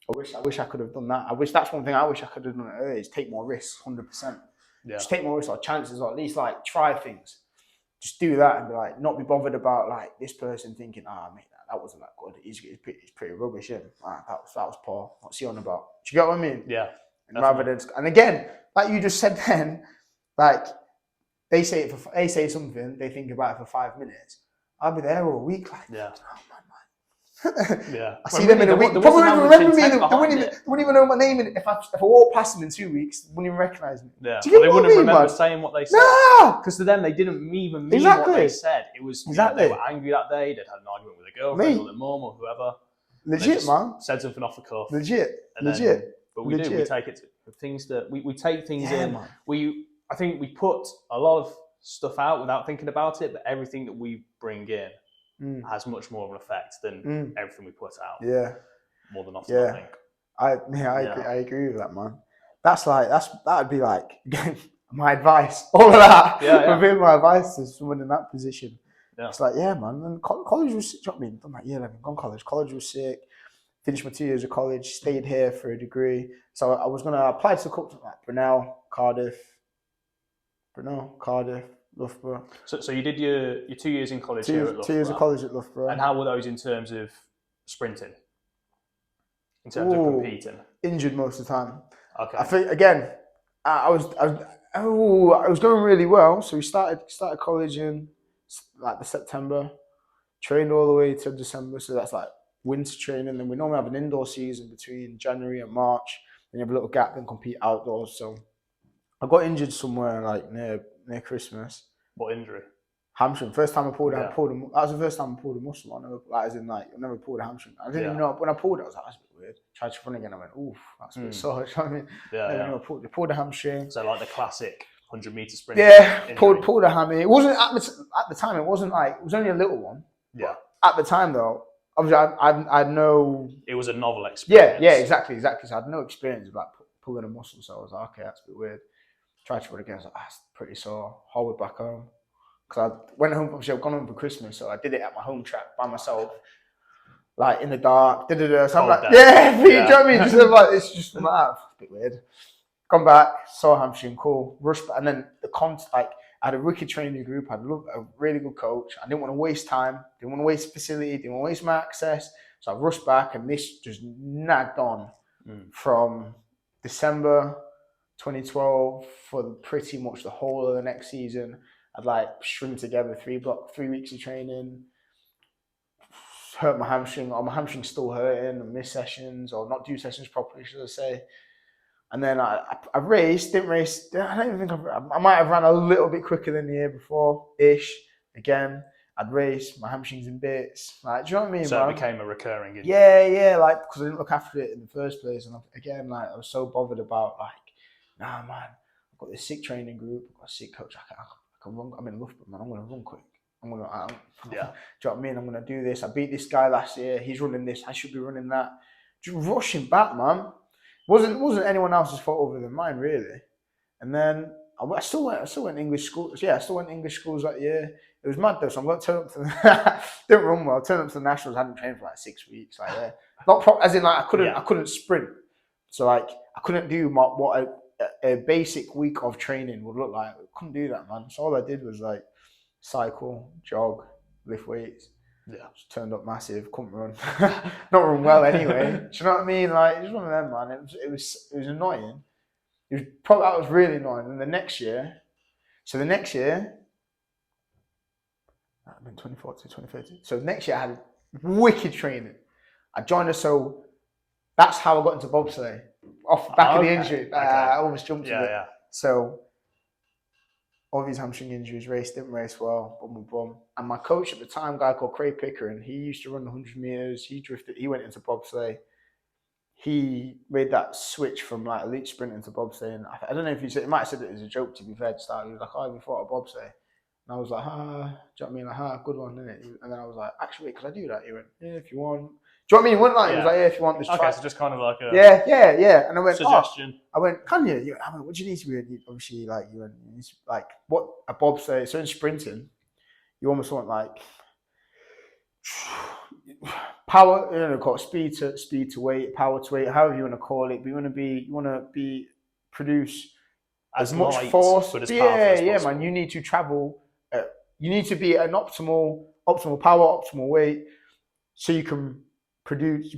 I wish I could have done that. That's one thing I wish I could have done earlier, is take more risks, 100%. Yeah. Just take more risks, or chances, or at least like try things. Just do that and be like, not be bothered about like this person thinking, mate, that wasn't that good. It's pretty rubbish, yeah. That was poor. What's he on about? Do you get what I mean? Yeah. And again, like you just said then, like they say something, they think about it for 5 minutes. I'll be there all week, like, yeah. Yeah. I see them in a week. Probably wouldn't remember me. They wouldn't even know my name. If I walk past them in 2 weeks, they wouldn't even recognise me. Yeah. They wouldn't remember saying what they said. No! Because to them, they didn't even mean what they said. It was, they were angry that day, they'd had an argument with a girlfriend or their mum or whoever. Legit, man. Said something off the cuff. Legit. But we take it to things that we take things in. Man. I think we put a lot of stuff out without thinking about it, but everything that we bring in has much more of an effect than everything we put out. Yeah. More than often, I think. I agree with that, man. That'd be like my advice. All of that would be my advice to someone in that position. Yeah. It's like, yeah, man. And college was sick. You know what I mean? Done like year 11, gone college. College was sick. Finished my 2 years of college. Stayed here for a degree. So I was gonna apply to a couple like Brunel, Cardiff, Loughborough. So you did your 2 years in college here at Loughborough. 2 years of college at Loughborough. And how were those in terms of sprinting? In terms of competing? Injured most of the time. Okay. I think again, I was going really well. So we started college in like the September, trained all the way to December. So that's like winter training. Then we normally have an indoor season between January and March. Then you have a little gap and compete outdoors. So I got injured somewhere like near Christmas. What injury? Hamstring. First time I pulled it. That was the first time I I never pulled a hamstring. I didn't even know when I pulled it. I was like, that's a bit weird. Tried to run again. I went, oof, that's a bit sore. I mean, I pulled a hamstring. So like the classic 100-meter sprint. Yeah, pulled a hammy. It wasn't at the time. It wasn't like it was only a little one. Yeah. At the time though, obviously I had no. It was a novel experience. Yeah, exactly. So I had no experience about pulling a muscle. So I was like, okay, that's a bit weird. Tried to run again. I was like, that's pretty sore. Hauled back home. because I went home. Obviously, I've gone home for Christmas, so I did it at my home track by myself, like in the dark. So I'm like, yeah, do you know what I mean? Just like it's just mad. A bit weird. Come back, saw hamstring, cool. Rushed back, and then I had a wicked training group. I had a really good coach. I didn't want to waste time. Didn't want to waste facility. Didn't want to waste my access. So I rushed back, and this just nagged on from December 2012 for pretty much the whole of the next season. I'd like string together 3 weeks of training. Hurt my hamstring, or my hamstring's still hurting, and miss sessions, or not do sessions properly, should I say. And then I didn't race. I don't even think I might have ran a little bit quicker than the year before-ish. Again, I'd race, my hamstring's in bits. Like, do you know what I mean, So man? it became a recurring injury. Yeah, like, because I didn't look after it in the first place. And again, like, I was so bothered about, like, nah, man, I've got this sick training group, I've got a sick coach, I can run, I'm in Loughborough, man, I'm going to run quick. Do you know what I mean? I'm going to do this. I beat this guy last year, he's running this, I should be running that. Just rushing back, man. Wasn't anyone else's fault other than mine, really. And then I still went English schools. Yeah, I still went English schools that year. It was mad though. So I'm going to turn up to didn't run well. Turn up to the nationals. I hadn't trained for like 6 weeks. Like, yeah, as in like I couldn't sprint. So like I couldn't do what a basic week of training would look like. I couldn't do that, man. So all I did was like cycle, jog, lift weights. Yeah. Just turned up massive, couldn't run. Not run well anyway. Do you know what I mean? Like, it was one of them, man. It was annoying. That was really annoying. And the next year, that had been 2014, 2013. So the next year I had wicked training. I joined us, so that's how I got into bobsleigh. Off the back of the injury. I almost jumped a bit. Yeah. So all these hamstring injuries, didn't race well, boom. And my coach at the time, a guy called Craig Pickering, he used to run the 100 meters. He went into bobsleigh. He made that switch from like elite sprint into bobsleigh. And I don't know if he might have said it as a joke, to be fair, to start. He was like, oh, have you thought of bobsleigh? And I was like, do you know what I mean? Like, good one, innit? And then I was like, actually, wait, could I do that? He went, yeah, if you want. Do you know what I mean? He went like, he was like, yeah, if you want this. Okay, so just kind of like a yeah. And I went, suggestion. I went, can you? I went, what do you need to be? Obviously, like, you went, like, what a bobsleigh. So in sprinting, you almost want like power, call it speed to weight, power to weight, however you want to call it. But you want to be produce as much force, but as powerful as possible. Yeah, man. You need to travel. You need to be an optimal power, optimal weight, so you can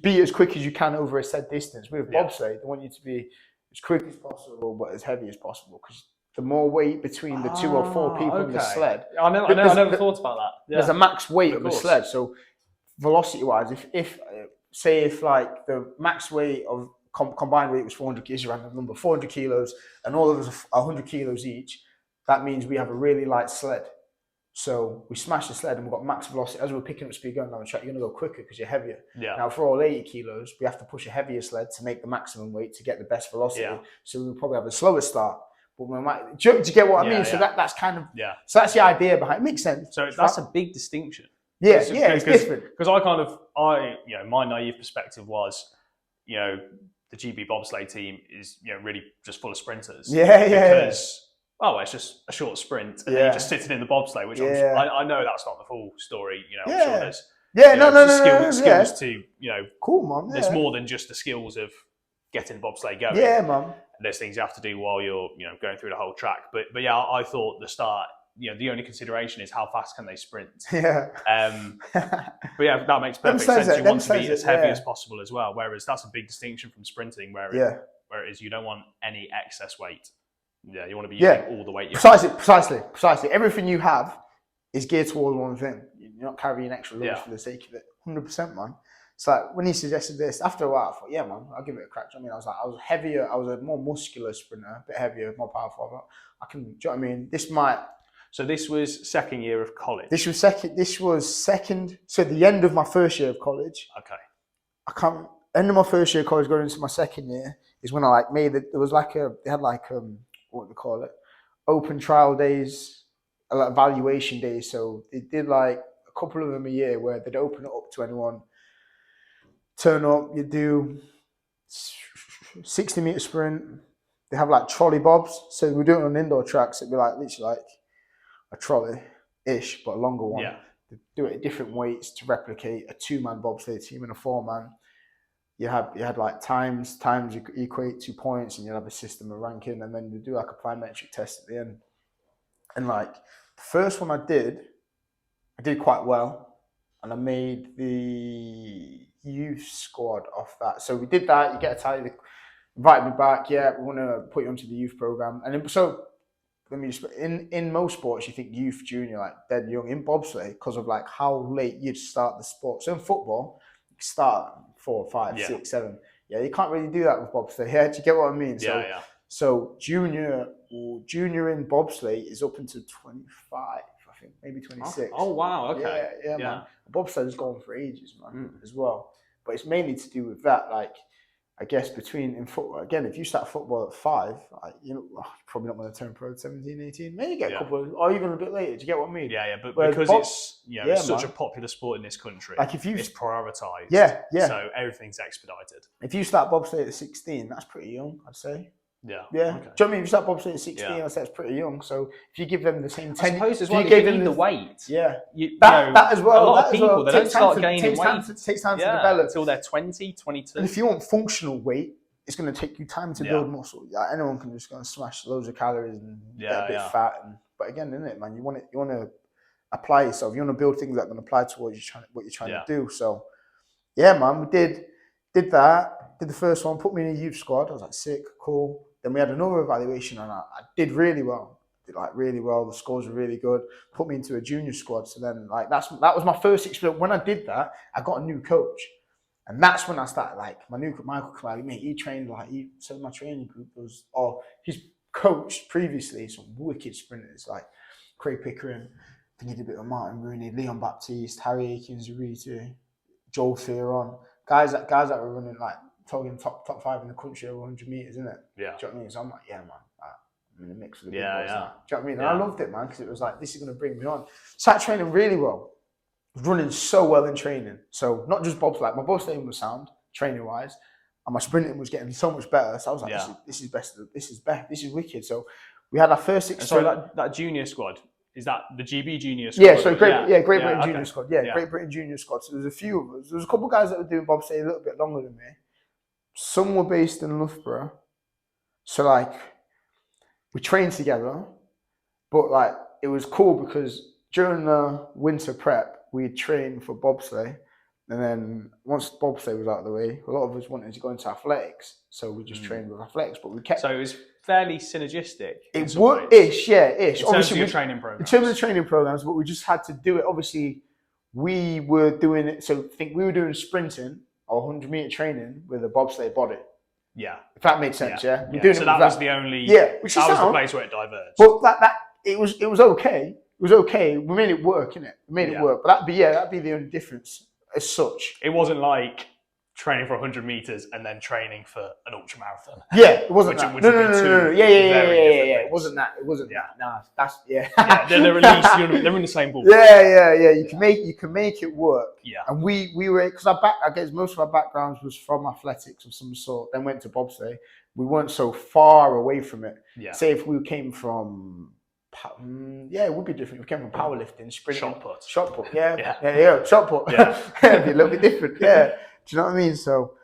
be as quick as you can over a set distance. With bobsleigh, they want you to be as quick as possible, but as heavy as possible, because the more weight between the 2 or 4 people in the sled. I never thought about that. Yeah. There's a max weight of the sled. So velocity-wise, if like the max weight of combined weight was 400 kilos, random number, 400 kilos, and all of us are 100 kilos each, that means we have a really light sled. So we smash the sled and we've got max velocity. As we're picking up speed going down the track, you're going to go quicker because you're heavier. Yeah. Now, for all 80 kilos, we have to push a heavier sled to make the maximum weight to get the best velocity. Yeah. So we'll probably have a slower start. But we might, do you get what I mean? So that's kind of, so that's the idea behind it. Makes sense. So that's a big distinction. Yeah, it's different. Because my naive perspective was, the GB bobsleigh team is, really just full of sprinters. Because it's just a short sprint and then you're just sitting in the bobsleigh, which I know that's not the full story. I'm sure there's skills to, cool, man. There's more than just the skills of getting the bobsleigh going. Yeah, man. There's things you have to do while you're, going through the whole track. But I thought the start, the only consideration is how fast can they sprint. Yeah. But that makes perfect sense. You want to be as heavy as possible as well. Whereas that's a big distinction from sprinting, where it is you don't want any excess weight. Yeah, you want to be using all the weight. Precisely. Everything you have is geared towards one thing. You're not carrying extra loads for the sake of it. 100%, man. It's like when he suggested this, after a while, I thought, yeah, man, I'll give it a crack. I mean, I was heavier. I was a more muscular sprinter, a bit heavier, more powerful. I can. Do you know what I mean? So this was second year of college. This was second. So the end of my first year of college. Okay. End of my first year of college, going into my second year is when I made it. There was they had what do they call it? Open trial days, evaluation days. So they did a couple of them a year where they'd open it up to anyone. Turn up, you do 60-meter sprint. They have trolley bobs. So we do it on indoor tracks. It'd be literally a trolley. ish, but a longer one. Yeah. They do it at different weights to replicate a 2-man bobsleigh team and a 4-man. You had like times equate to points, and you'll have a system of ranking, and then you do like a plyometric test at the end. And like the first one I did quite well, and I made the youth squad off that. So we did that. You get a tie. They invited me back. Yeah, we want to put you onto the youth program. And so let me just in most sports, you think youth, junior, like dead young. In bobsleigh, because of like how late you'd start the sport. So in football, you start 4, 5, 6, 7. Yeah, you can't really do that with bobsleigh. Yeah, do you get what I mean? So junior in bobsleigh is up until 25, I think, maybe 26. Oh wow, okay. Yeah, man. Bobsleigh has gone for ages, man, as well. But it's mainly to do with that, like, I guess in football, again, if you start football at 5, like, you're probably not going to turn pro at 17, 18. Maybe get a couple, or even a bit later. Do you get what I mean? Yeah. But because it's such a popular sport in this country, like if it's prioritised. Yeah. So everything's expedited. If you start bobsleigh at 16, that's pretty young, I'd say. Yeah. Okay. Do you know what I mean? If you start bobsleigh at 16, I'd say it's pretty young. So if you give them the same 10, I suppose as well, you if gave you them need the weight. Yeah. That as well. A lot of people, they don't start gaining weight. Takes time to develop. Until they're 20, 22. And if you want functional weight, it's going to take you time to build muscle. Yeah, anyone can just go and smash loads of calories and get a bit fat. But again, isn't it, man? You want to apply yourself. You want to build things that are going to apply to what you're trying to do. So, yeah, man, we did that. Did the first one, put me in a youth squad. I was like, sick, cool. Then we had another evaluation, and I did really well. Really well. The scores were really good. Put me into a junior squad. So then, like, that was my first experience. When I did that, I got a new coach. And that's when I started, like, my new coach, Michael Kamali, mate, he trained, like, so my training group was, he's coached previously some wicked sprinters, like Craig Pickering, I think he did a bit of Martin Rooney, Leon Baptiste, Harry Aikens, Zurita, Joel Theron, guys that were running, like, Togun top 5 in the country over 100 metres, isn't it? Yeah. Do you know what I mean? So I'm like, yeah, man, I'm in the mix with the big boys. Yeah. Do you know what I mean? And I loved it, man, because it was like, this is going to bring me on. Started training really well. Running so well in training. So not just bobsleigh, my bobsleigh was sound, training wise, and my sprinting was getting so much better. So I was like, this is best. This is wicked. So we had our first experience. So that junior squad, is that the GB junior squad? Yeah, so Great Britain junior squad. Yeah, Great Britain junior squad. So there's a few of us. There was a couple of guys that were doing bobsleigh a little bit longer than me. Some were based in Loughborough. So like we trained together, but like it was cool because during the winter prep, we trained for bobsleigh, and then once bobsleigh was out of the way, a lot of us wanted to go into athletics, so we just trained with athletics. But we kept. So it was fairly synergistic. It was ish. In terms of your training programs. In terms of the training programs, but we just had to do it. Obviously, we were doing it. So I think we were doing sprinting or 100-meter training with a bobsleigh body. Yeah, if that makes sense. Yeah. So that was the only. Which that was the place where it diverged. But that it was okay. It was okay. We made it work, innit? We made it work. But that'd be the only difference as such. It wasn't like training for 100 meters and then training for an ultra marathon. Yeah, it wasn't that. No. Yeah. It wasn't that. Nah, that's they're at least they're in the same ballpark. Yeah. You can make it work. Yeah. And we were, because I guess most of our backgrounds was from athletics of some sort. Then went to bobsleigh. We weren't so far away from it. Yeah. Say if we came from. It would be different. We came from powerlifting, sprinting, shot put. Yeah, shot put. Yeah, it'd be a little bit different. Yeah, do you know what I mean? So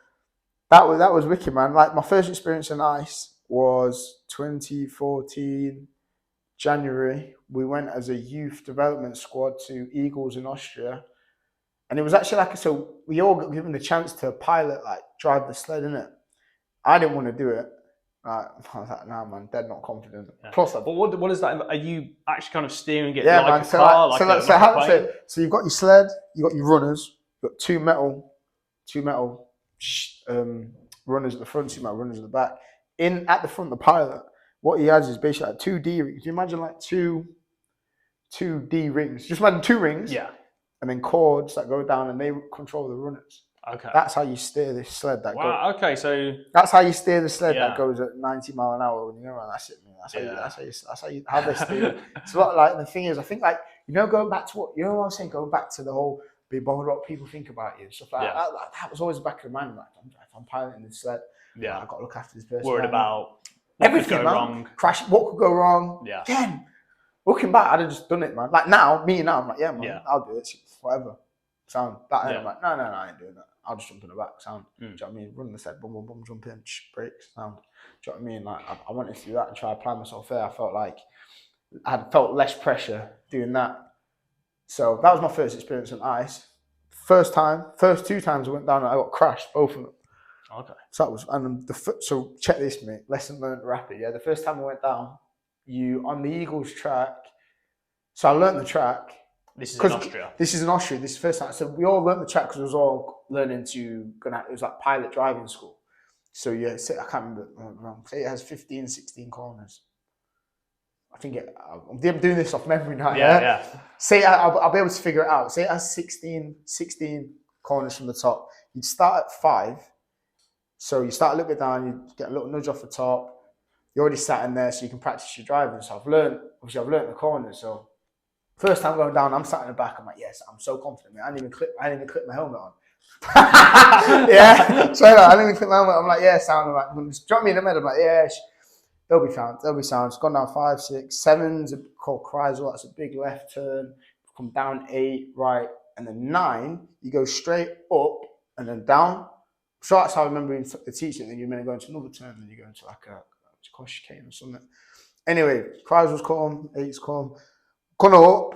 that was wicked, man. Like my first experience in ice was 2014 January. We went as a youth development squad to Eagles in Austria, and it was actually so we all got given the chance to pilot, like drive the sled, innit? I didn't want to do it. I was like, nah, man, dead not confident. Yeah. Plus, but what is that? Are you actually kind of steering it like man, a car? So you've got your sled, you've got your runners, you've got two metal runners at the front, 2 metal runners at the back. At the front, the pilot, what he has is basically like 2 D rings. Can you imagine like two D rings? Just imagine 2 rings. Yeah. And then cords that go down and they control the runners. Okay. That's how you steer this sled that goes. Okay, so that's how you steer the sled that goes at 90 mile an hour when you go around. That's it, man. That's how they steer. It's a lot like the thing is, I think going back to what I was saying, going back to the whole be bothered what people think about you and stuff like that. That was always the back of the mind. Like if I'm piloting this sled, I've got to look after this person. Worried about what everything could go wrong. Crash. What could go wrong? Yeah. Again, Looking back, I'd have just done it, man. Like now, I'm like, yeah, man, I'll do it, whatever. Sound. Back then, I'm like, no, I ain't doing that. I'll just jump in the back, sound. Do you know what I mean? Run the set, boom, boom, boom, jump in, brakes, sound. Do you know what I mean? Like, I wanted to do that and try to apply myself there. I felt like I had felt less pressure doing that. So that was my first experience on ice. First 2 times I went down, I got crashed, both of them. Okay. So that was, and so check this, mate. Lesson learned rapid. Yeah, the first time I went down, on the Eagles track. So I learned the track. This is in Austria. This is in Austria. This is the first time. So we all learned the track because we was all learning it was like pilot driving school. So yeah, I can't remember. Say it has 15, 16 corners. I think I'm doing this off memory now. Yeah. Say I'll be able to figure it out. Say it has 16 corners from the top. You'd start at 5. So you start a little bit down, you get a little nudge off the top. You're already sat in there, so you can practice your driving. So I've learned the corners. So first time going down, I'm sat in the back. I'm like, yes, I'm so confident, man. I didn't even clip my helmet on. Yeah, so I didn't even clip my helmet. I'm like, yeah, sound. I'm like, just drop me in the middle. I'm like, yeah, they'll be found. It's gone down 5, 6, 7's called Kreisel. That's a big left turn. Come down 8, right, and then 9. You go straight up and then down. So that's how I remember the teaching. Then you're going to go into another turn, and then you go into like a chicane or something. Anyway, Kreisel's come, 8's come, gone up,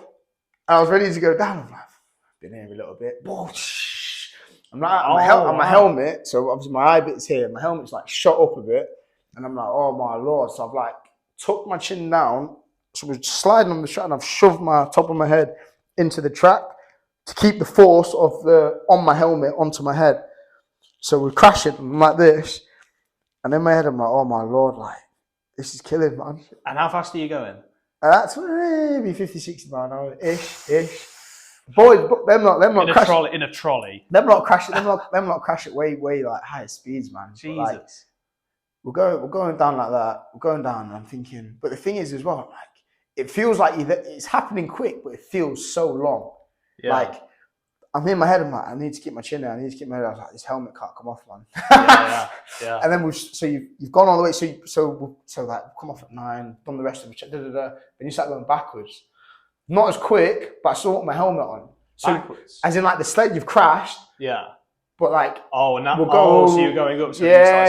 and I was ready to go down. I'm like, I've been here a little bit. I'm like, on my helmet, so obviously my eye bit's here. My helmet's like shot up a bit, and I'm like, oh my lord. So I've like tucked my chin down, so we're sliding on the track, and I've shoved my top of my head into the track to keep the force on my helmet onto my head. So we're crashing. I'm like this. And in my head, I'm like, oh my lord, like, this is killing, man. And how fast are you going? That's maybe 50, 60 miles an hour, ish. Boys, them not in a trolley. Them not crash at way like high speeds, man. Jesus. Like, we're going down like that. We're going down, and I'm thinking, but the thing is as well, like, it feels like it's happening quick, but it feels so long. Yeah. Like, I'm in my head, I'm like, I need to keep my chin down. I was like, this helmet can't come off, man. Yeah. And then you've gone all the way. So like, come off at 9, done the rest of it. Then you start going backwards. Not as quick, but I still want my helmet on. So, backwards? As in like the sled you've crashed. Yeah. But like, so you're going up. So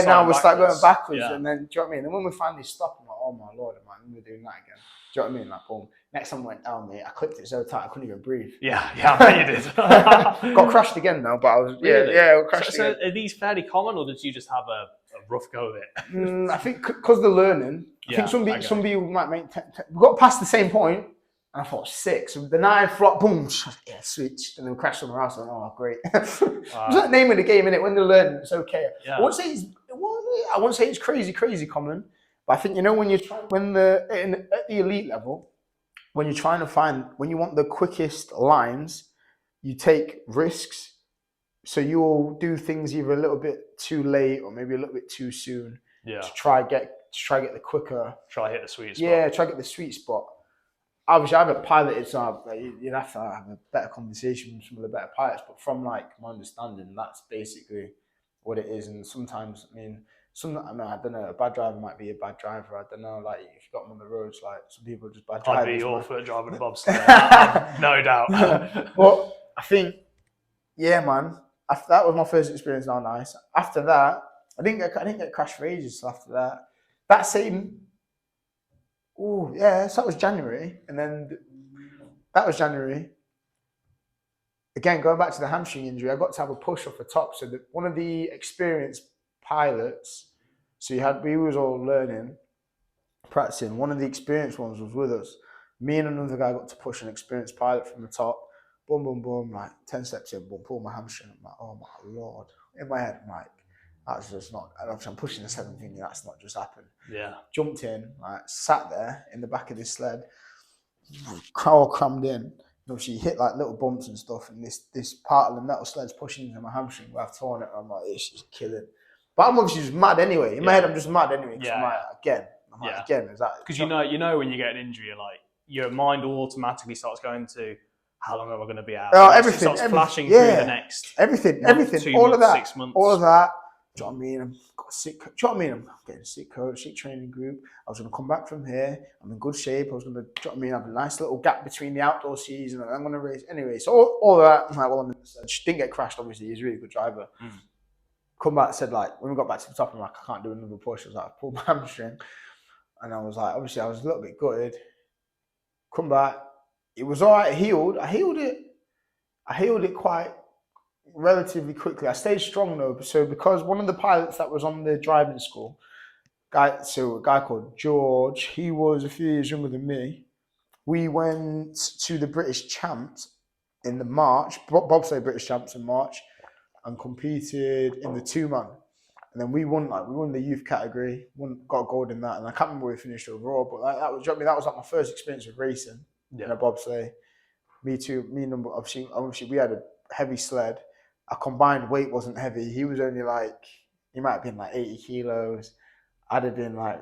now we'll start going backwards. Yeah. And then, do you know what I mean? And when we finally stop, I'm like, oh my lord, I'm doing that again. Do you know what I mean? Like, boom. Next time I went down, mate, I clipped it so tight I couldn't even breathe. Yeah, I bet you did. Got crashed again though, but I was crashed again. So are these fairly common, or did you just have a rough go of it? I think because they're learning. I think some people might make. We got past the same point, and I thought 6. So the 9 flop, boom, switch, and then we crashed somewhere else. And oh, great! It's like naming the game, innit? When they're learning, it's okay. Yeah. I won't say it's crazy common, but I think when at the elite level. When you're trying to when you want the quickest lines, you take risks. So you'll do things either a little bit too late or maybe a little bit too soon. Yeah. To try get the quicker. Try hit the sweet spot. Yeah, try to get the sweet spot. Obviously, I haven't piloted, so you'd have to have a better conversation with some of the better pilots. But from like my understanding, that's basically what it is. And sometimes, I don't know, a bad driver might be a bad driver. I don't know, like, if you got them on the roads, like, some people are just bad drivers. I'd be awful at driving a bobsled, no doubt. But I think, yeah, man, that was my first experience on ice. After that, I didn't get crashed for ages. So after that, so that was January. And then that was January. Again, going back to the hamstring injury, I got to have a push off the top. So one of the experienced pilots, so we was all learning, practicing. One of the experienced ones was with us. Me and another guy got to push an experienced pilot from the top. Boom, boom, boom, like 10 steps in, boom, pull my hamstring. I'm like, oh my lord. In my head, I'm like, that's just not, and obviously I'm pushing the 17, that's not just happened. Yeah. Jumped in, like, sat there in the back of this sled, all crammed in. Obviously, you hit like little bumps and stuff, and this part of the metal sled's pushing into my hamstring where I've torn it. And I'm like, it's just killing. But I'm obviously just mad anyway. In my head, I'm just mad anyway. Yeah. I'm like, again, is that? Because you know when you get an injury, you're like, your mind automatically starts going to, how long am I going to be out? Everything starts flashing through the next everything, month, 2 all months, of that, 6 months. all of that. Do you know what I mean? I've got a sick. Do you know what I mean? I'm getting a sick coach, sick training group. I was going to come back from here. I'm in good shape. I was going to, do you know what I mean? Have a nice little gap between the outdoor season. And I'm going to race anyway. So all of that. I'm like, well, I just didn't get crashed. Obviously, he's a really good driver. Come back, said like when we got back to the top, I'm like, I can't do another push. I was like, I pulled my hamstring, and I was like, obviously, I was a little bit gutted. Come back, it was all right. Healed. I healed it quite relatively quickly. I stayed strong though. So because one of the pilots that was on the driving school, a guy called George, he was a few years younger than me. We went to the British Champs in the March, bobsleigh British Champs in March, and competed in the 2-man. And then we won the youth category, got gold in that, and I can't remember where we finished overall, but that was like my first experience of racing in a bobsleigh. Me and obviously we had a heavy sled. Our combined weight wasn't heavy. He was only he might have been like 80 kilos. I'd have been like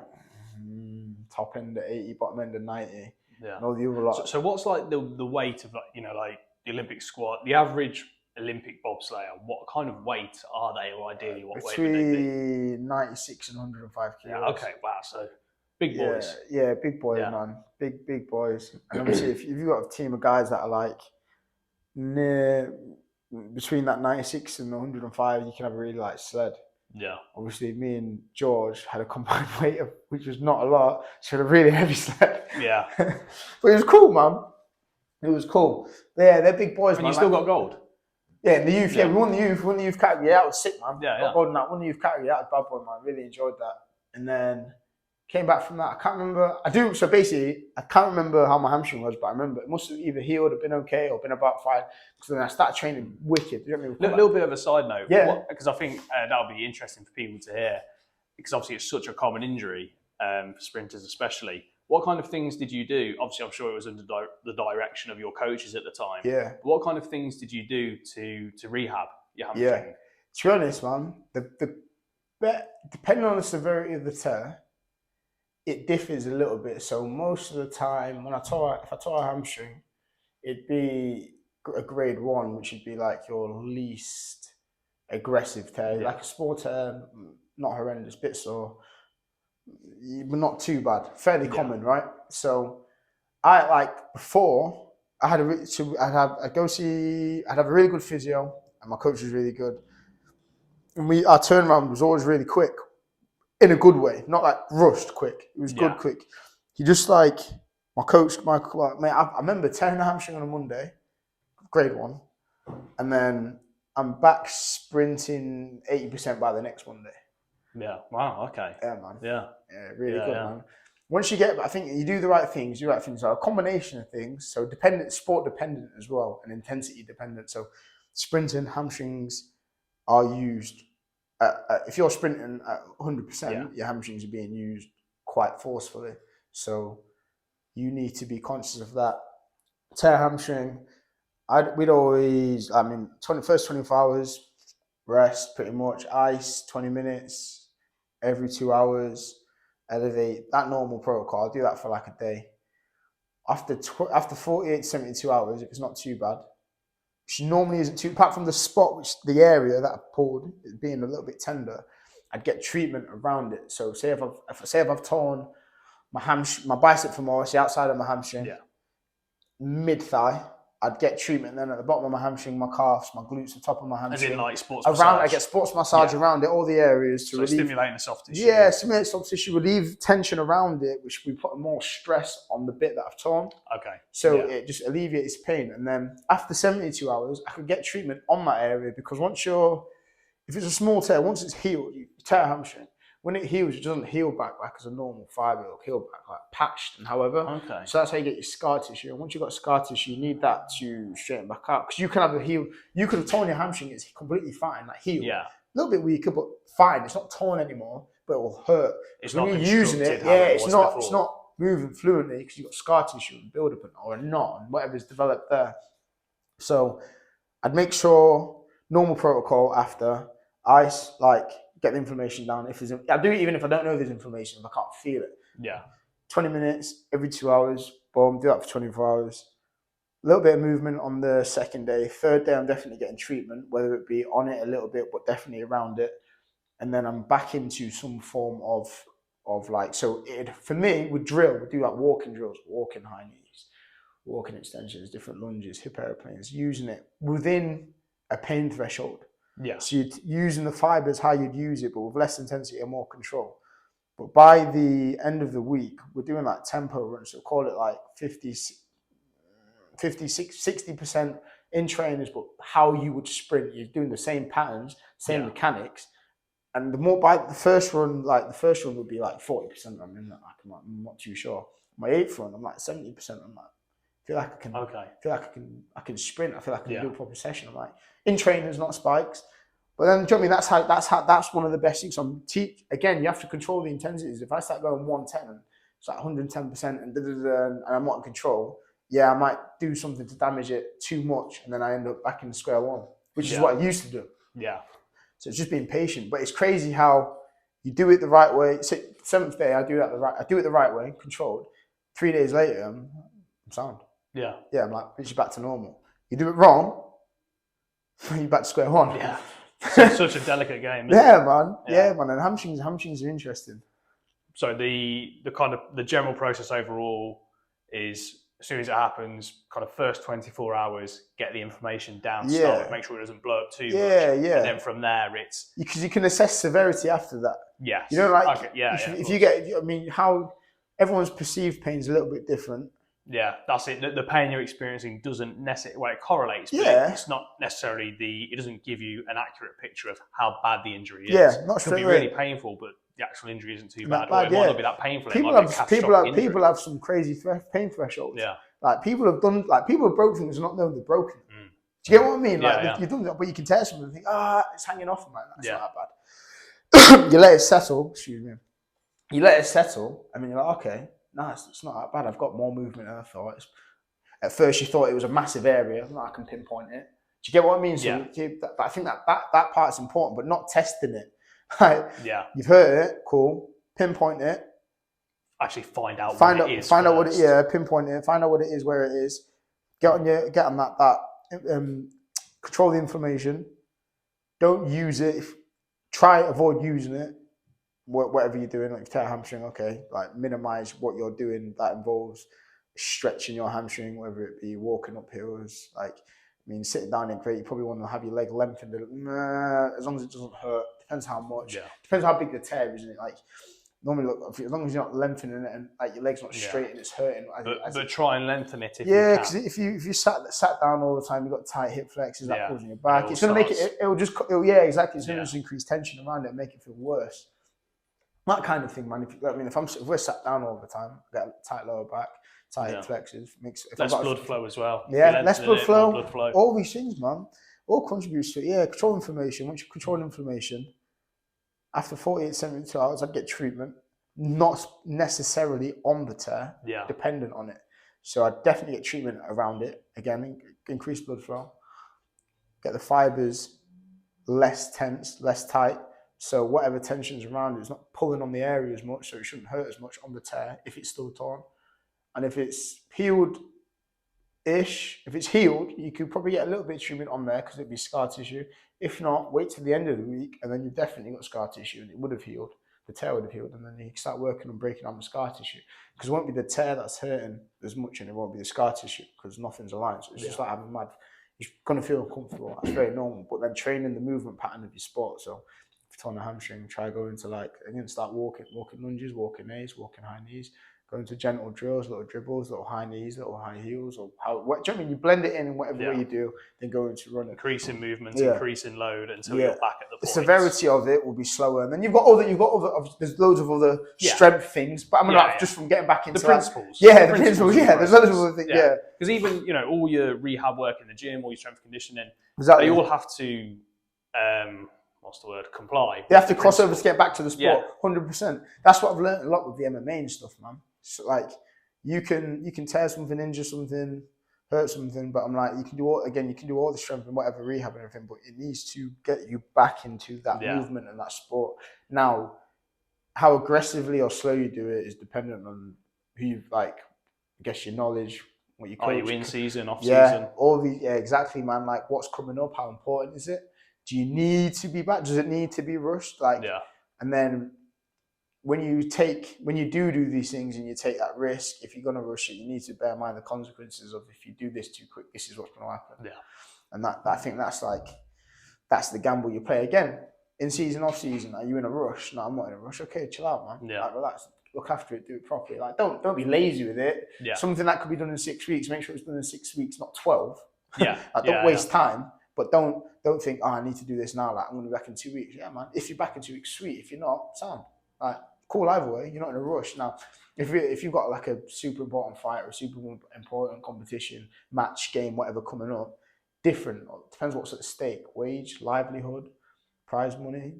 top end of 80, bottom end of 90. Yeah. And all the other lot. So what's like the weight of like the Olympic squad, the average Olympic bobslayer? What kind of weight are they, or ideally what weight would they be? Between 96 and 105 kilos. Yeah, okay, wow. So big boys. Yeah, big boys, man. Big boys. And obviously, if you've got a team of guys that are like near between that 96 and 105, you can have a really light sled. Yeah. Obviously, me and George had a combined weight of, which was not a lot, so had a really heavy sled. Yeah. But it was cool, man. It was cool. They're big boys, and man. You still got gold? Yeah, in the youth. Yeah, we won the youth category. Yeah, that was sick, man. Yeah, Got gold in that. Won the youth category. That was bad boy, man. Really enjoyed that. And then came back from that. I can't remember. So basically, I can't remember how my hamstring was, but I remember it must have either healed or been okay or been about fine. Because then I started training wicked. You know what I mean? Little bit of a side note. Yeah. Because I think that'll be interesting for people to hear. Because obviously it's such a common injury for sprinters especially. What kind of things did you do? Obviously, I'm sure it was under the direction of your coaches at the time. Yeah. But what kind of things did you do to rehab your hamstring? Yeah. To be honest, man, depending on the severity of the tear, it differs a little bit. So most of the time, if I tore a hamstring, it'd be a grade 1, which would be like your least aggressive tear, like a small tear, not horrendous, bit sore, but not too bad, fairly common, right? So I'd have a really good physio, and my coach was really good, and our turnaround was always really quick, in a good way, not like rushed quick. It was good quick. He just my coach, mate, I remember tearing the hamstring on a Monday, grade 1, and then I'm back sprinting 80% by the next Monday. Yeah. Wow. Okay. Yeah, man. Yeah. Yeah, really good, man. Once you I think you do the right things. So a combination of things. So sport dependent as well, and intensity dependent. So sprinting hamstrings are used. If you're sprinting at 100%, your hamstrings are being used quite forcefully. So you need to be conscious of that. Tear hamstring. We'd always, first 24 hours, rest pretty much, ice, 20 minutes, every 2 hours, elevate, that normal protocol. I'll do that for like a day. After 48 to 72 hours, if it's not too bad, which normally isn't too, apart from the spot, the area that I pulled, being a little bit tender, I'd get treatment around it. So say if I've torn my bicep femoris, the outside of my hamstring, mid-thigh, I'd get treatment then at the bottom of my hamstring, my calves, my glutes, the top of my hamstring. As in like sports massage? I get sports massage around it, all the areas to relieve. Stimulating the soft tissue. Yeah, stimulate soft tissue, relieve tension around it, which we put more stress on the bit that I've torn. Okay. So it just alleviates pain. And then after 72 hours, I could get treatment on that area, because if it's a small tear, once it's healed, you tear a hamstring. When it heals, it doesn't heal back like as a normal fibre. It'll heal back like patched and however. Okay. So that's how you get your scar tissue. And once you've got scar tissue, you need that to straighten back out. Because you can have you could have torn your hamstring, it's completely fine, like healed. Yeah. A little bit weaker, but fine. It's not torn anymore, but it will hurt. It's when not you're using it, it's not moving fluently because you've got scar tissue and build up or a knot and whatever's developed there. So I'd make sure normal protocol after ice, get the inflammation down. I do it even if I don't know there's inflammation, if I can't feel it. Yeah. 20 minutes every 2 hours, boom, do that for 24 hours. A little bit of movement on the second day. Third day, I'm definitely getting treatment, whether it be on it a little bit, but definitely around it. and then I'm back into some form of like, so for me, with drill, we do like walking drills, walking high knees, walking extensions, different lunges, hip airplanes, using it within a pain threshold. Yeah. So you're using the fibers how you'd use it, but with less intensity and more control. But by the end of the week, we're doing like tempo runs, so call it like 60% in trainers, but how you would sprint. You're doing the same patterns, same mechanics. And the more by the first run would be like 40%. I'm not too sure. My 8th run, I'm like 70%. I'm like, I feel like I can sprint. I feel like I can do a proper session. I'm like, in trainers, not spikes. But then, do you know what I mean? That's one of the best things. Again, you have to control the intensities. If I start going 110 and it's like 110% and I'm not in control, I might do something to damage it too much, and then I end up back in square one, which is what I used to do. Yeah. So it's just being patient. But it's crazy how you do it the right way. So 7th day, I do it the right way, controlled. 3 days later, I'm sound. Yeah. Yeah, I'm like, it's back to normal. You do it wrong, you're back to square one. Yeah. So it's such a delicate game. Man. Yeah, man. And hamstrings are interesting. So the kind of the general process overall is, as soon as it happens, kind of first 24 hours, get the information down, start, make sure it doesn't blow up too much. And then from there, it's because you can assess severity after that. Yes. You know, like if you get, I mean, how everyone's perceived pain is a little bit different. Yeah, that's it. The pain you're experiencing doesn't necessarily, well, it correlates, but it's not necessarily it doesn't give you an accurate picture of how bad the injury is. Yeah, not straight away. It could be really painful, but the actual injury isn't too bad. Or it might not be that painful. People have some crazy pain thresholds. Yeah. Like people have broke things and not known they're broken. Do you get what I mean? Like you've done that, but you can test something and think, it's hanging off. I'm like, that's not that bad. You let it settle. Excuse me. You let it settle, and then you're like, okay. No, it's not that bad. I've got more movement than I thought. At first, you thought it was a massive area. I can pinpoint it. Do you get what I mean? So but I think that part's important, but not testing it. Right? Yeah. You've heard it. Cool. Pinpoint it. Actually, find out what it is. Find out what it is. Yeah. Pinpoint it. Find out what it is, where it is. Get on that. Control the information. Don't use it. Avoid using it. Whatever you're doing, like if you tear a hamstring, okay, like minimize what you're doing that involves stretching your hamstring, whether it be walking up hills. Like, I mean, sitting down in great, you probably want to have your leg lengthened as long as it doesn't hurt. Depends how much. Depends how big the tear is, isn't it? Like, normally, look, as long as you're not lengthening it and like your leg's not straight and it's hurting. But try and lengthen it if you can. Because if you sat down all the time, you've got tight hip flexors, that pulls in your back. It's going to make it. Exactly. It's going to just increase tension around it and make it feel worse. That kind of thing, man. If we're sat down all the time, get a tight lower back, tight hip flexors, less blood flow as well. Yeah, less blood flow. All these things, man, all contributes to it. Yeah, control inflammation. Once you control inflammation, after 48, 72 hours, I'd get treatment, not necessarily on the tear, dependent on it. So I'd definitely get treatment around it. Again, increase blood flow, get the fibers less tense, less tight. So whatever tension's around it, it's not pulling on the area as much, so it shouldn't hurt as much on the tear if it's still torn. And if it's healed, you could probably get a little bit of treatment on there because it'd be scar tissue. If not, wait till the end of the week and then you've definitely got scar tissue and it would have healed. The tear would have healed, and then you can start working on breaking down the scar tissue. Because it won't be the tear that's hurting as much and it won't be the scar tissue because nothing's aligned. So it's just like having mad. You're going to feel uncomfortable. That's very normal. But then training the movement pattern of your sport. So torn a hamstring, try going to start walking lunges, walking A's, walking high knees, go into gentle drills, little dribbles, little high knees, little high heels, or do you know what I mean? You blend it in whatever way you do, then go into running. Increasing movement, increasing load until you're back at the point. The severity of it will be slower, and then you've got other. There's loads of other strength things, but I'm not just from getting back into the principles. The principles. Yeah, there's loads of other things. Yeah, because even all your rehab work in the gym, all your strength conditioning, they all have to. What's the word? Comply. They have to cross over to get back to the sport. 100%. That's what I've learned a lot with the MMA and stuff, man. So like, you can tear something, injure something, hurt something, but I'm like, you can do all the strength and whatever rehab and everything, but it needs to get you back into that movement and that sport. Now, how aggressively or slow you do it is dependent on who you like. I guess your knowledge, what you coach. Are you in season, off season? All these. Yeah, exactly, man. Like, what's coming up? How important is it? Do you need to be back? Does it need to be rushed? And then when you do these things and you take that risk, if you're going to rush it, you need to bear in mind the consequences of if you do this too quick, this is what's going to happen. Yeah. And I think that's the gamble you play. Again, in season, off season, are you in a rush? No, I'm not in a rush. Okay, chill out, man. Yeah. Relax, look after it, do it properly. Don't be lazy with it. Yeah. Something that could be done in 6 weeks, make sure it's done in 6 weeks, not 12. Yeah. Don't waste time, but don't think, I need to do this now. I'm going to be back in 2 weeks. Yeah, man. If you're back in 2 weeks, sweet. If you're not, sound. Cool either way. You're not in a rush. Now, if you've got a super important fight or a super important competition, match, game, whatever coming up, different. It depends what's at stake. Wage, livelihood, prize money,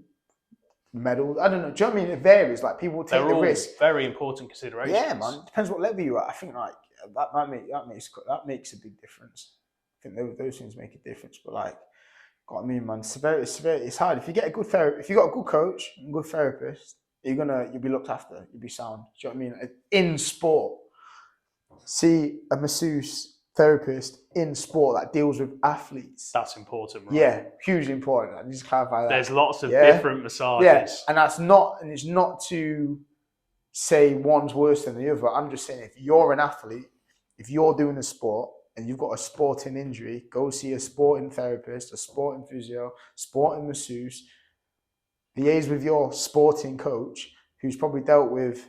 medals. I don't know. Do you know what I mean? It varies. People take the risk. Very important considerations. Yeah, man. It depends what level you're at. I think that makes a big difference. I think those things make a difference. But got what I mean, man. It's hard. If you get a good if you got a good coach and good therapist, you'll be looked after. You'll be sound. Do you know what I mean? In sport, see a masseuse therapist in sport that deals with athletes. That's important, right? Yeah, hugely important. I need to clarify that. There's lots of different massages. Yeah, and it's not to say one's worse than the other. I'm just saying, if you're an athlete, if you're doing a sport and you've got a sporting injury, go see a sporting therapist, a sporting physio, sporting masseuse. Liaise with your sporting coach, who's probably dealt with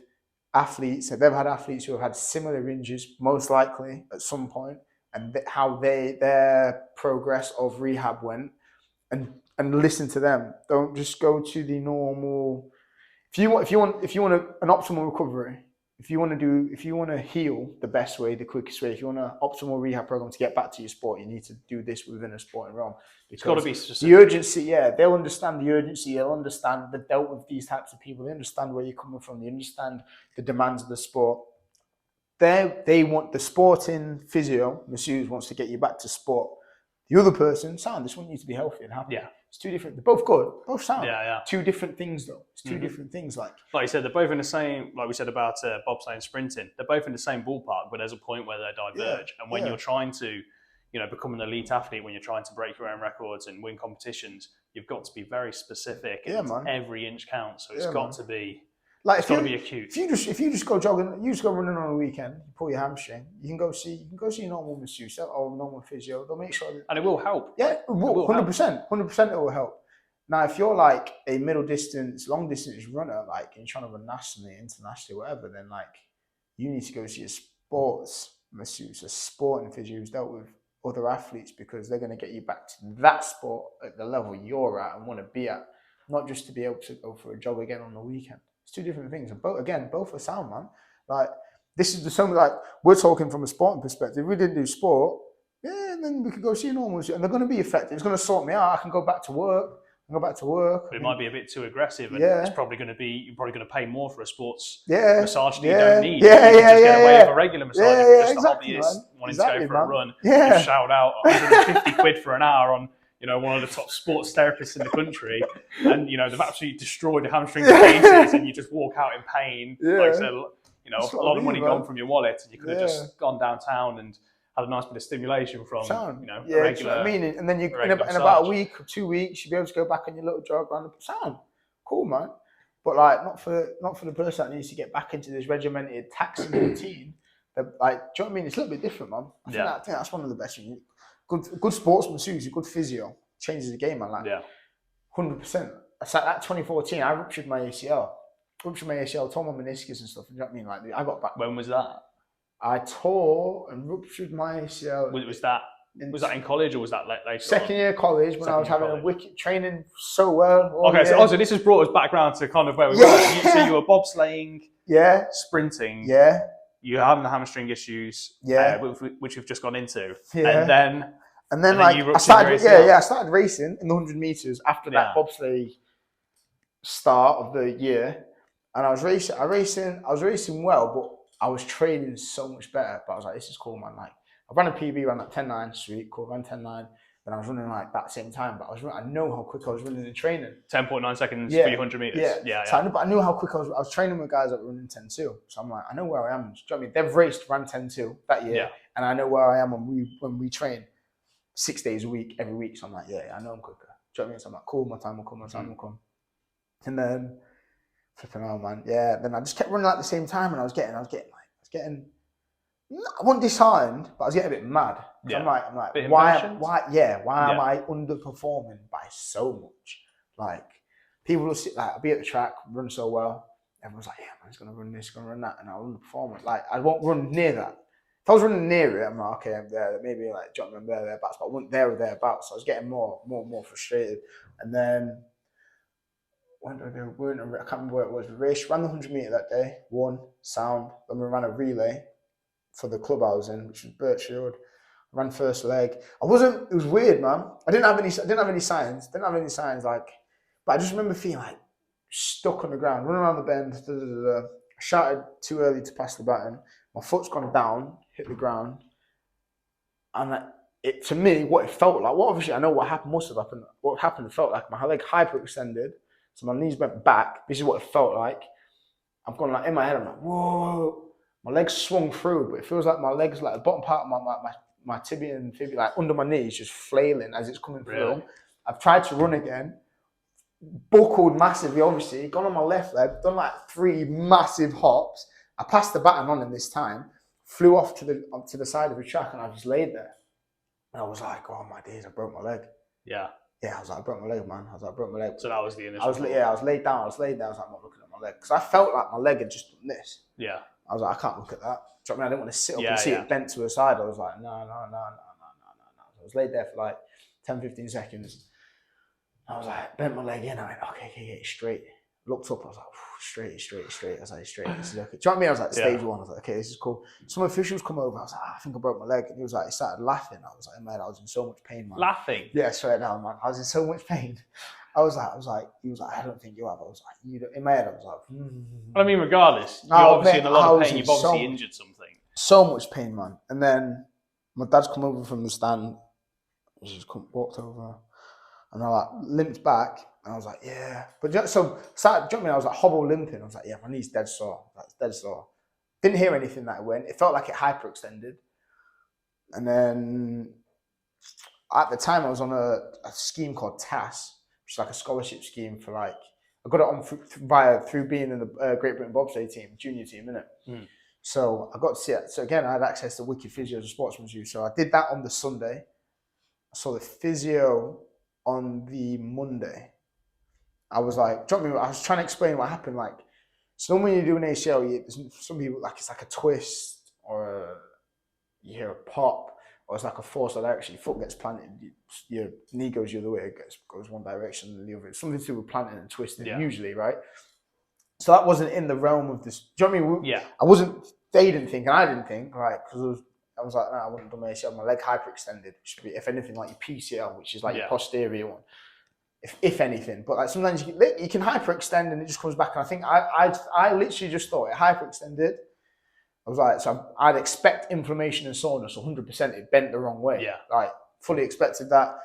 athletes. If they've had athletes who have had similar injuries, most likely at some point, and how their progress of rehab went, and listen to them. Don't just go to the normal. If you want an optimal recovery, if you want to heal the best way, the quickest way, if you want an optimal rehab program to get back to your sport, you need to do this within a sporting realm. It's got to be specific. The urgency, they'll understand the urgency. They'll understand they've dealt with these types of people. They understand where you're coming from. They understand the demands of the sport. They want the sporting physio, masseuse wants to get you back to sport. The other person, sound, just want you to be healthy and happy. Yeah. It's two different, they're both good, both sound. Yeah. Two different things though. It's two different things. Like you said, they're both in the same, like we said about bobsleigh and sprinting, they're both in the same ballpark, but there's a point where they diverge. And when you're trying to, become an elite athlete, when you're trying to break your own records and win competitions, you've got to be very specific. And every inch counts. So it's got to be, it's got to be acute. If you just go jogging, you just go running on a weekend, you pull your hamstring, you can go see a normal masseuse or normal physio. They'll make sure and it will help. Yeah, it will. 100%. 100% it will help. Now, if you're like a middle distance, long distance runner, and you're trying to run nationally, internationally, whatever, then you need to go see a sports masseuse, a sporting physio who's dealt with other athletes, because they're going to get you back to that sport at the level you're at and want to be at, not just to be able to go for a jog again on the weekend. It's two different things. And both are sound, man. This is something we're talking from a sporting perspective. If we didn't do sport, then we could go see a normal, and they're going to be effective. It's going to sort me out. I can go back to work. But it might be a bit too aggressive, and you're probably going to pay more for a sports massage that you don't need. You can just get away with a regular massage. If you're just exactly, a hobbyist wanting to go for a run, you shout out 150 quid for an hour on one of the top sports therapists in the country, and they've absolutely destroyed the hamstrings to pieces, and you just walk out in pain. Like I said, a lot of money gone from your wallet, and you could have just gone downtown and had a nice bit of stimulation from a regular. And then in about a week or 2 weeks, you'll be able to go back on your little jog around the sound. Cool, man. But not for the person that needs to get back into this regimented taxing routine. Do you know what I mean? It's a little bit different, man. I think that's one of the best things. Good sports masseuse, good physio changes the game, man. 100%. It's that 2014. I ruptured my ACL. Tore my meniscus and stuff. You know what I mean? I got back. When was that? I tore and ruptured my ACL. Was that in college, or was that later? Second year college, when I was having a wicked training so well. Okay, so this has brought us back around to kind of where we were. So you were bobsleighing, sprinting, you're having the hamstring issues, which we've just gone into, and then I started racing in the 100 meters after that bobsleigh start of the year, and I was racing well, but I was training so much better. But I was like, this is cool, man. I ran a PB, ran 10.9, sweet, cool, ran 10.9. Then I was running that same time, but I know how quick I was running in training. 10.9 seconds for your 100 meters. Yeah. So I knew how quick I was training with guys that were running 10.2. So I'm like, I know where I am. Do you know what I mean? They've ran 10.2 that year, and I know where I am when we train 6 days a week, every week. So I'm like, I know I'm quicker. Do you know what I mean? So I'm like, cool, my time will come. And then, flipping out, man. Yeah, then I just kept running at the same time, and I was getting, I wasn't disheartened, but I was getting a bit mad. Yeah. I'm like, why am I underperforming by so much? Like, people will sit, like, I'll be at the track, run so well. Everyone's like, yeah, man, he's going to run this, going to run that, and I'll underperform it. Like, I won't run near that. If I was running near it, I'm like, okay, I'm there. Maybe like jumping on thereabouts, but I wasn't there or thereabouts. So I was getting more frustrated. And then, when did I do? I can't remember where it was. We ran the 100 metre that day, won, sound. Then we ran a relay for the club I was in, which was Birchfield. I ran first leg. It was weird, man. I didn't have any signs. Like, but I just remember feeling like stuck on the ground, running around the bend. I shouted too early to pass the baton. My foot's gone down, hit the ground, and to me, what it felt like. Well, obviously, I know what happened. Must have happened. What happened felt like my leg hyperextended, so my knees went back. This is what it felt like. I've gone like in my head. I'm like, whoa. My legs swung through, but it feels like my legs, like the bottom part of my tibia and fibula, like under my knees, just flailing as it's coming through. I've tried to run again, buckled massively, obviously, gone on my left leg, done like 3 massive hops. I passed the baton on him this time, flew off to the side of the track, and I just laid there. And I was like, oh my days, I broke my leg. Yeah. Yeah, I was like, I broke my leg, man. I broke my leg. So that was the initial. I was laid down. I was like, I'm not looking at my leg. Because I felt like my leg had just done this. Yeah. I was like, I can't look at that. Do you know what I mean? I didn't want to sit up and see it bent to the side. I was like, no. I was laid there for like 10, 15 seconds. I was like, bent my leg in. I went, okay, straight. Looked up, I was like, straight. I was like, straight. This is okay. Do you know what I mean? I was like, stage 1. I was like, okay, this is cool. Some officials come over. I was like, I think I broke my leg. And he was like, he started laughing. I was like, man, I was in so much pain, man. Laughing? Yeah, straight down, man. I was in so much pain. He was like, I don't think you have. I was like, you don't. In my head, I was like, I mean, regardless, you're obviously in a lot of pain. You've obviously injured something. So much pain, man. And then my dad's come over from the stand. He just walked over. And I like limped back. And I was like, yeah. But so started jumping, I was like hobble limping. I was like, yeah, my knee's dead sore. That's dead sore. Didn't hear anything that it went. It felt like it hyperextended. And then at the time I was on a scheme called TAS, which is like a scholarship scheme for like, I got it on through being in the Great Britain bobsleigh team, junior team, innit? So I got to see it. So again, I had access to Wiki Physio as a sportsman's use. So I did that on the Sunday. I saw the physio on the Monday. I was like, I was trying to explain what happened. Like, so when you do an ACL, some people, like, it's like a twist or you hear a pop, or it's like a force direction. Your foot gets planted, your knee goes the other way, it goes one direction and the other. It's something to do with planting and twisting, usually, right? So that wasn't in the realm of this. Do you know what I mean? Yeah. They didn't think, and I didn't think, right? Because I was like, no, I wouldn't do my ACL. My leg hyperextended, which would be, if anything, like your PCL, which is like your posterior one. If anything, but like sometimes you can hyperextend and it just comes back. And I think I literally just thought it hyperextended. I was like, so I'd expect inflammation and soreness. 100% it bent the wrong way. Yeah, like fully expected that.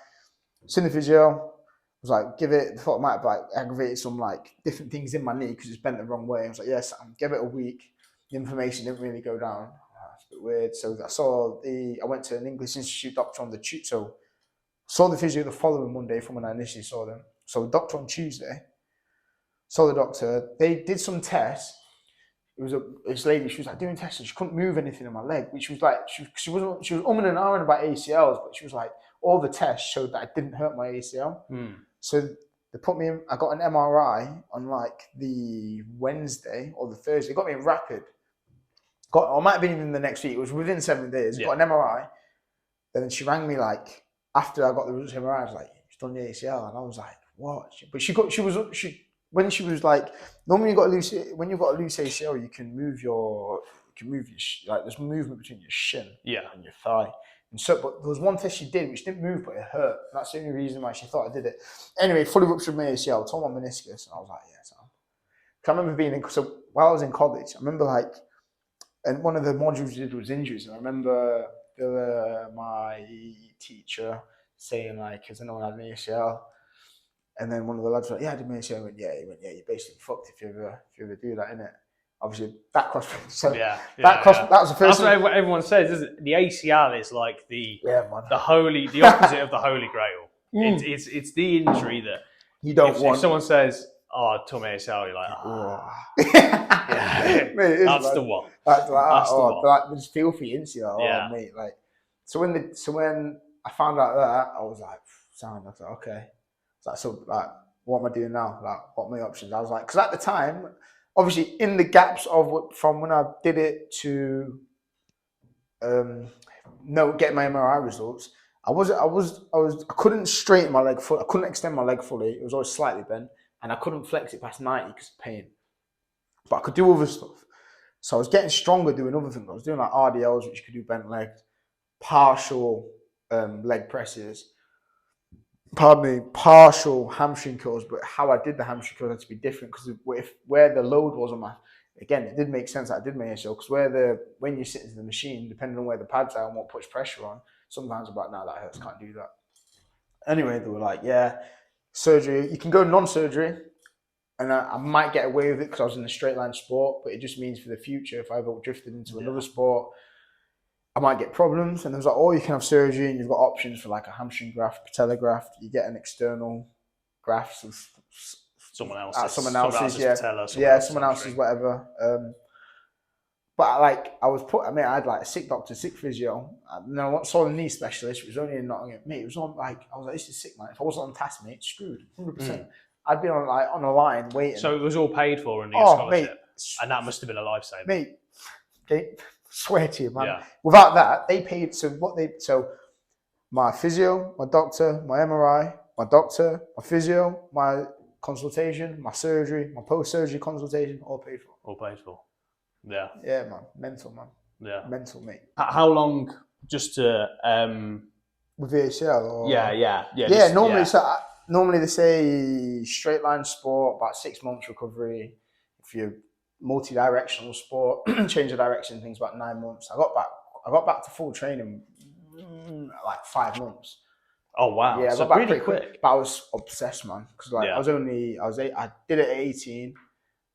Seen the physio. I was like, thought it might have like aggravated some like different things in my knee because it's bent the wrong way. I was like, yes, give it a week. The inflammation didn't really go down. It's a bit weird. So I went to an English Institute doctor on the Tuesday. So saw the physio the following Monday from when I initially saw them. So the doctor on Tuesday, saw the doctor. They did some tests. It was this lady, she was like doing tests and she couldn't move anything in my leg, which was like, she was umming and ahhing about ACLs, but she was like, all the tests showed that it didn't hurt my ACL. So they put me in, I got an MRI on like the Wednesday or the Thursday. They got me in rapid. Or might have been in the next week. It was within 7 days. Got an MRI. Then she rang me like, after I got the results of MRI, I was like, she's done the ACL. And I was like, what? But when she was like, normally when you've got a loose ACL, you can move like there's movement between your shin and your thigh. And so, but there was one test she did which didn't move, but it hurt. And that's the only reason why she thought I did it. Anyway, fully ruptured my ACL, tore my meniscus, and I was like, yeah, so. I remember so while I was in college, I remember like, and one of the modules we did was injuries, and I remember my teacher saying like, has anyone had an ACL? And then one of the lads was like, yeah, I did my ACL. I went, yeah. He went, yeah, you're basically fucked if you ever do that, innit? Obviously, that cross. So that was the first. That's what everyone says, isn't it? The ACL is like the opposite of the Holy Grail. It's the injury that you don't want. If someone says, "Oh, Tommy ACL," you're like, Mate, that's the one. That's the one. Like, there's filthy incident. Mate, like, so when I found out that, I was like, sound. I was like, okay. So like, what am I doing now? Like, what are my options? I was like, because at the time, obviously, in the gaps of from when I did it to get my MRI results, I couldn't straighten my leg fully. I couldn't extend my leg fully. It was always slightly bent, and I couldn't flex it past 90 because of pain. But I could do other stuff. So I was getting stronger doing other things. I was doing like RDLs, which you could do bent legs, partial leg presses, partial hamstring curls. But how I did the hamstring curls had to be different because where the load was on my, again, it did make sense that I did my ACL because when you sit into the machine, depending on where the pads are and what puts pressure on, sometimes I'm like, no, that hurts, can't do that. Anyway, they were like, yeah, surgery, you can go non-surgery. And I might get away with it because I was in a straight line sport, but it just means for the future, if I ever drifted into another sport, I might get problems. And there's like, you can have surgery and you've got options for like a hamstring graft, patella graft. You get an external graft of someone else's patella, someone else's whatever. But I had like a sick doctor, sick physio. And then I saw a knee specialist, which was only in Nottingham. Mate, it was on like, I was like, this is sick, man. If I wasn't on task, mate, screwed, 100%. I'd be on a line waiting. So it was all paid for in the scholarship, mate, and that must have been a lifesaver. Mate, okay, swear to you, man. Yeah. Without that, they paid. So my physio, my doctor, my MRI, my doctor, my physio, my consultation, my surgery, my post-surgery consultation, all paid for. All paid for. Yeah. Yeah, man. Mental, man. Yeah. Mental, mate. How long? Just to with the ACL? Or... Yeah. Normally, normally they say straight line sport, about 6 months recovery. If you're multi-directional sport, change of direction, things about 9 months. I got back to full training like 5 months. Oh wow! Yeah, I got back really quick. But I was obsessed, man, because I did it at 18.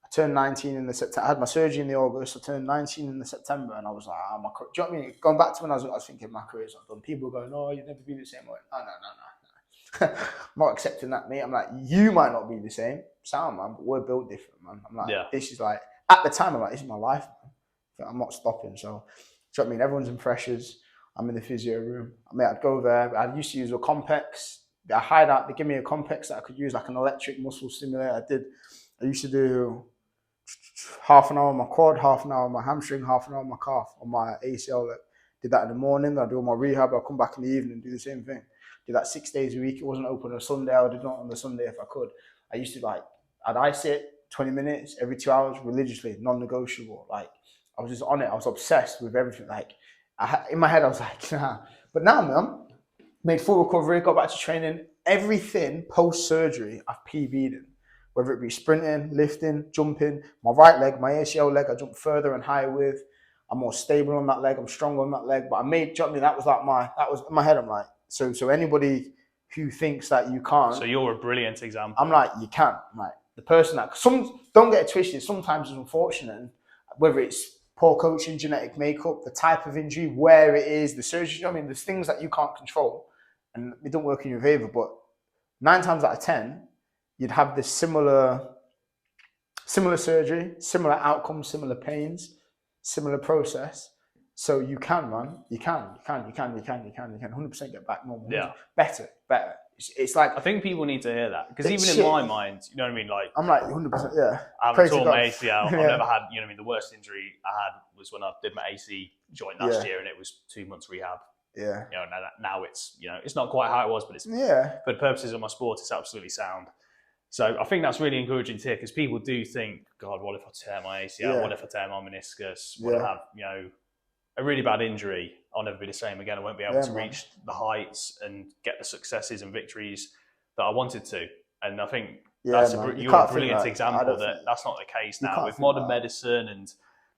I turned 19 in the September. I had my surgery in the August. I turned 19 in the September, and I was like, do you know what I mean? Going back to when I was thinking my career's not done. People were going, "Oh, you'll never be the same." No. I'm not accepting that, mate. I'm like, you might not be the same, sound, man, but we're built different, man. I'm like, This is like, at the time, I'm like, this is my life, man. I'm not stopping. So, do you know what I mean? Everyone's in pressures. I'm in the physio room. I mean, I'd go there. I used to use a Compex. They give me a Compex that I could use, like an electric muscle stimulator. I used to do half an hour on my quad, half an hour on my hamstring, half an hour on my calf, on my ACL. Did that in the morning. I'd do all my rehab. I'd come back in the evening and do the same thing. Did that 6 days a week. It wasn't open on a Sunday. I did not on the Sunday if I could. I used to I'd ice it 20 minutes every 2 hours religiously, non-negotiable. Like, I was just on it. I was obsessed with everything. Like, in my head, I was like, nah. But now, man, made full recovery, got back to training. Everything post-surgery, I've PB'd in. Whether it be sprinting, lifting, jumping. My right leg, my ACL leg, I jump further and higher with. I'm more stable on that leg. I'm stronger on that leg. But do you know what I mean? That was in my head. I'm like, so anybody who thinks that you can't. So you're a brilliant example. I'm like, you can. I'm like, the person that, don't get it twisted, sometimes it's unfortunate, whether it's poor coaching, genetic makeup, the type of injury, where it is, the surgery, you know what I mean? There's things that you can't control and it don't work in your favor, but 9 times out of 10, you'd have this similar surgery, similar outcomes, similar pains, similar process. So you can, man. You can 100% get back normal. Yeah. Better. It's like, I think people need to hear that because even in my mind, you know what I mean? Like, I'm like 100%, yeah. I haven't torn my ACL. I've never had, you know what I mean? The worst injury I had was when I did my AC joint last year and it was 2 months rehab. Yeah. You know, now it's, you know, it's not quite how it was, but it's, for the purposes of my sport, it's absolutely sound. So I think that's really encouraging to hear because people do think, God, what if I tear my ACL? Yeah. What if I tear my meniscus? What if I have, you know, a really bad injury? I'll never be the same again. I won't be able to reach the heights and get the successes and victories that I wanted to. And I think you're a brilliant example that that's not the case now with modern medicine. And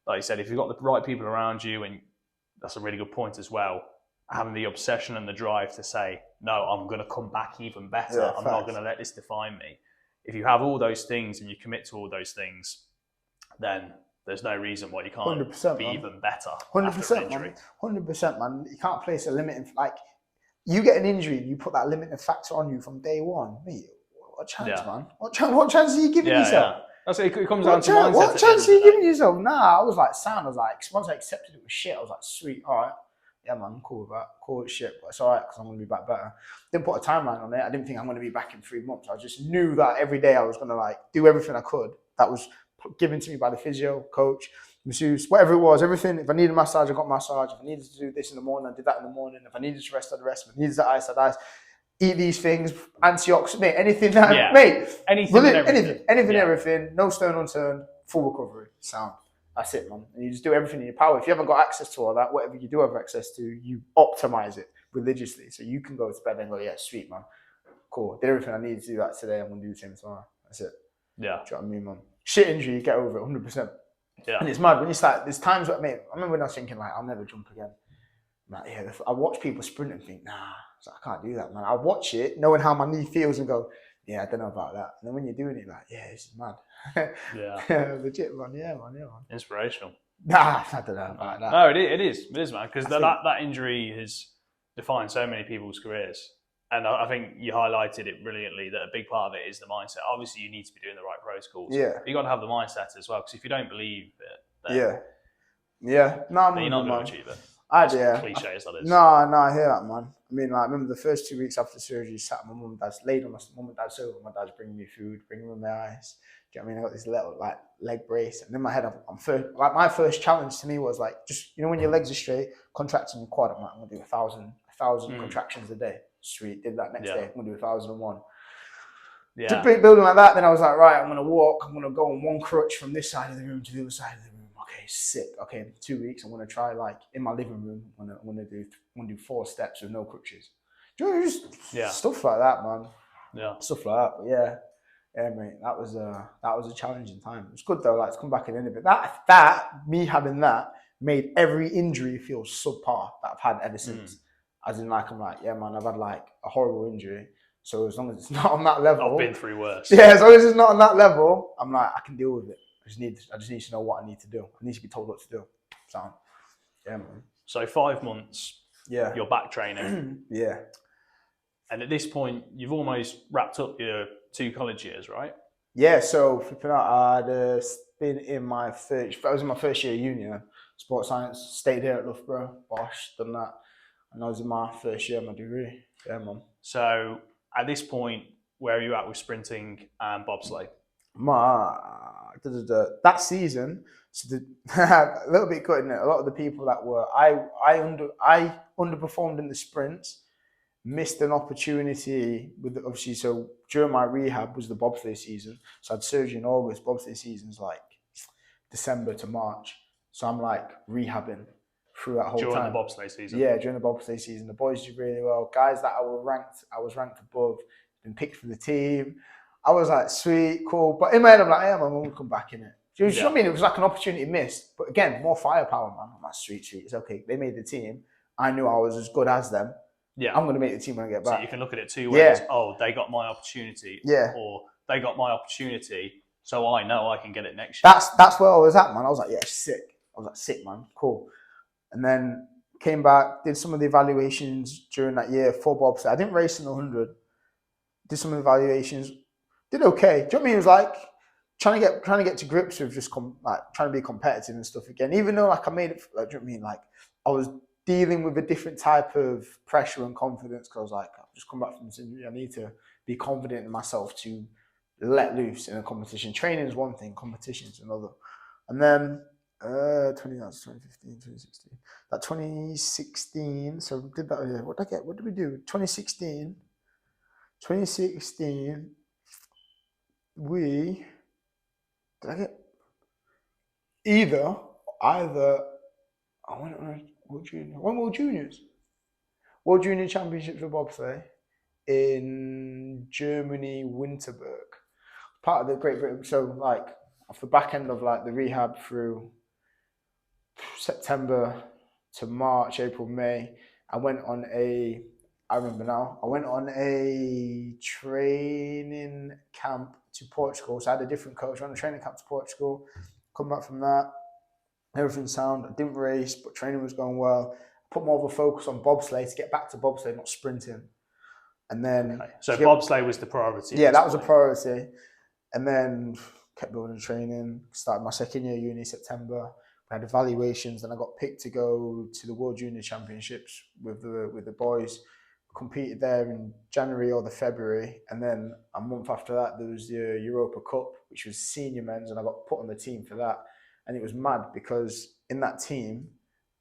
like you said, if you've got the right people around you, and that's a really good point as well, having the obsession and the drive to say, no, I'm going to come back even better. I'm not going to let this define me. If you have all those things and you commit to all those things, then there's no reason why you can't be even better. 100%, man. 100%, man. You can't place a limit. you get an injury and you put that limiting factor on you from day one, mate, what chance, man? What chance are you giving yourself? Yeah. That's it comes down to mindset. What chance are you giving yourself? Nah, I was like, sound. I was like, once I accepted it was shit, I was like, sweet, all right. Yeah, man, I'm cool with that. Cool with shit, but it's all right because I'm going to be back better. Didn't put a timeline on it. I didn't think I'm going to be back in 3 months. I just knew that every day I was going to like do everything I could that was given to me by the physio, coach, masseuse, whatever it was, everything. If I needed massage, I got massage. If I needed to do this in the morning, I did that in the morning. If I needed to rest, I rest. If I needed to ice, I'd ice. Eat these things, antioxidant, mate, anything that, mate. Anything and everything. Anything, everything. No stone unturned, full recovery, sound. That's it, man. And you just do everything in your power. If you haven't got access to all that, whatever you do have access to, you optimize it religiously. So you can go to bed and go, yeah, sweet, man. Cool. Did everything I needed to do that today. I'm going to do the same tomorrow. That's it. Yeah. Do you know what I mean, man? Shit injury, you get over it 100%. Yeah. And it's mad when you start, there's times where, mate, I remember when I was thinking, like, I'll never jump again. Like, yeah, I watch people sprint and think, nah, I can't do that, man. I watch it knowing how my knee feels and go, yeah, I don't know about that. And then when you're doing it, like, yeah, this is mad. Yeah. Legit, man. Yeah, man. Inspirational. Nah, I don't know about that. No, it is, man. Because that injury has defined so many people's careers. And I think you highlighted it brilliantly that a big part of it is the mindset. Obviously, you need to be doing the right protocols. Yeah. But you got to have the mindset as well. Because if you don't believe it, then yeah. No, you're not going to achieve it. Cliche as that is. No, I hear that, man. I mean, like, I remember the first 2 weeks after surgery, sat at my mum and dad's, laid on my mum and dad's sofa. My dad's bringing me food, bringing me my ice. Do you know what I mean? I got this little like leg brace, and in my head, I'm first. Like my first challenge to me was like, just when your legs are straight, contracting your quad. I'm like, I'm gonna do 1,000 contractions a day. Sweet, did that next day. I'm gonna do 1,001. Yeah. Just building like that. Then I was like, right, I'm gonna walk. I'm gonna go on one crutch from this side of the room to the other side of the room. Okay, sick. Okay, in 2 weeks, I'm gonna try like in my living room. I'm gonna do 4 steps with no crutches. Just stuff like that, man. Yeah, stuff like that. But yeah, mate. That was a challenging time. It's good though, like to come back in a bit. That me having that made every injury feel subpar that I've had ever since. As in, like, I'm like, yeah, man, I've had like a horrible injury. So as long as it's not on that level, I've been through worse. Yeah, as long as it's not on that level, I'm like, I can deal with it. I just need to know what I need to do. I need to be told what to do. So, yeah, man. So 5 months. Yeah. You're back training. Yeah. And at this point, you've almost wrapped up your 2 college years, right? Yeah. So flipping out, I'd been in my first. I was in my first year of uni, sports science. Stayed here at Loughborough, Bosch, done that, and I was in my first year of my degree. Yeah, man. So at this point, where are you at with sprinting and bobsleigh? That season, so a little bit cutting it. A lot of the people that were I underperformed in the sprints, missed an opportunity with obviously. So during my rehab was the bobsleigh season. So I had surgery in August. Bobsleigh season's like December to March. So I'm like rehabbing through that whole time. During the bobsleigh season? Yeah, during the bobsleigh season. The boys did really well. Guys that I was ranked above, been picked for the team. I was like, sweet, cool. But in my head, I'm like, yeah, man, I'm going to come back in it. Do you know what I mean? It was like an opportunity missed. But again, more firepower, man. I'm like, sweet. It's okay. They made the team. I knew I was as good as them. Yeah. I'm going to make the team when I get back. So you can look at it 2 ways. Oh, they got my opportunity. Yeah. Or they got my opportunity, so I know I can get it next year. That's where I was at, man. I was like, yeah, sick. I was like, sick, man. Cool. And then came back, did some of the evaluations during that year for bobsleigh. I didn't race in the 100. Did some of the evaluations. Did okay. Do you know what I mean? It was like trying to get to grips with just trying to be competitive and stuff again. Even though like I made it, like, do you know what I mean? Like I was dealing with a different type of pressure and confidence because I was like, I've just come back from this injury. I need to be confident in myself to let loose in a competition. Training is one thing, competition is another. And then 2015, 2016. That 2016. So we did that. Yeah. What did I get? What did we do? 2016. Did I get either I went on World Juniors. World Junior Championships for bobsleigh in Germany, Winterberg. Part of the Great Britain. So like off the back end of like the rehab through September to March, April, May, I went on a training camp to Portugal. So I had a different coach. I went on a training camp to Portugal. Come back from that, everything sound. I didn't race, but training was going well. put more of a focus on bobsleigh to get back to bobsleigh, not sprinting. And then so bobsleigh was the priority. Yeah, that was a priority. And then kept building training. Started my second year uni September. We had evaluations, and I got picked to go to the World Junior Championships with the boys. Competed there in January or the February, and then a month after that there was the Europa Cup, which was senior men's, and I got put on the team for that. And it was mad because in that team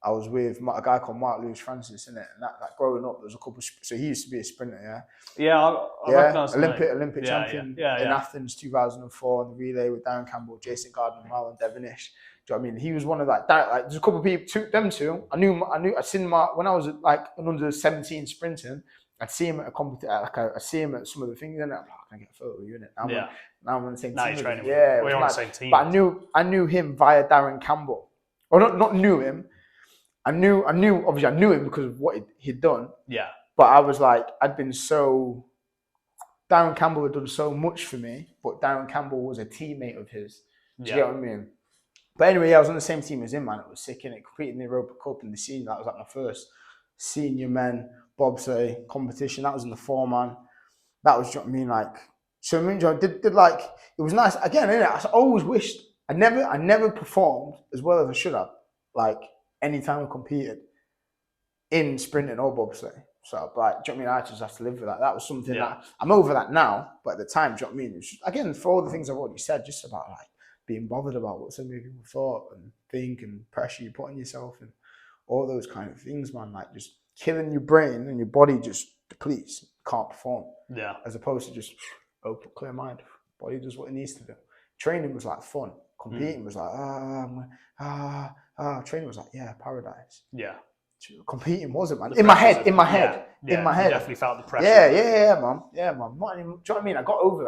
I was with a guy called Mark Lewis Francis, in it, and that growing up there was a couple. So he used to be a sprinter, I recognise Olympic champion in Athens 2004 on the relay with Darren Campbell, Jason Gardner, Marlon Devonish. Do you know what I mean? He was one of that. Like, there's a couple of people. Them two. I'd seen Mark when I was like an under 17 sprinting. I'd see him at a competition. I'd see him at some of the things, and I'm like, I can get a photo of you in it. Now I'm on the same team. Now you're training. Yeah, we're on the same team. But I knew him via Darren Campbell. Or not knew him. I knew him because of what he'd done. Yeah. But I was like, Darren Campbell had done so much for me, but Darren Campbell was a teammate of his. Do you get what I mean? But anyway, I was on the same team as him, man. It was sick, innit? Competing in the Europa Cup in the senior. That was like my first senior men bobsleigh competition. That was in the 4-man. That was, do you know what I mean? Like, so I mean, did like, it was nice. Again, innit? I always wished, I never performed as well as I should have, like, any time I competed in sprinting or bobsleigh. So, but do you know what I mean? I just have to live with that. That was something that I'm over that now. But at the time, do you know what I mean? It was just, again, for all the things I've already said, just about like being bothered about what so many people thought and think and pressure you put on yourself and all those kind of things, man. Like just killing your brain and your body just depletes, can't perform. Yeah. As opposed to just open, clear mind. Body does what it needs to do. Training was like fun. Competing was like, training was like, yeah, paradise. Yeah. Competing wasn't, man. In my head. You definitely felt the pressure. Yeah, man. Not anymore. Do you know what I mean? I got over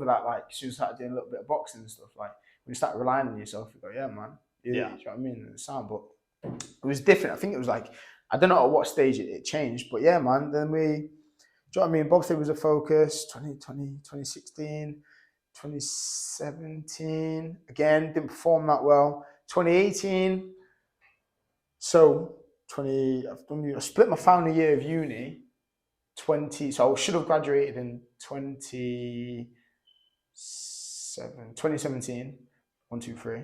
that. Like, as soon as I started doing a little bit of boxing and stuff, like, when you start relying on yourself, you go, yeah, man. Do you know what I mean? It's sound, but it was different. I think it was like, I don't know at what stage it changed, but yeah, man. Then do you know what I mean? Bobsleigh was a focus. 2020, 2016, 2017. Again, didn't perform that well. 2018. So, I split my final year of uni. So I should have graduated in 2017. 1, 2, 3.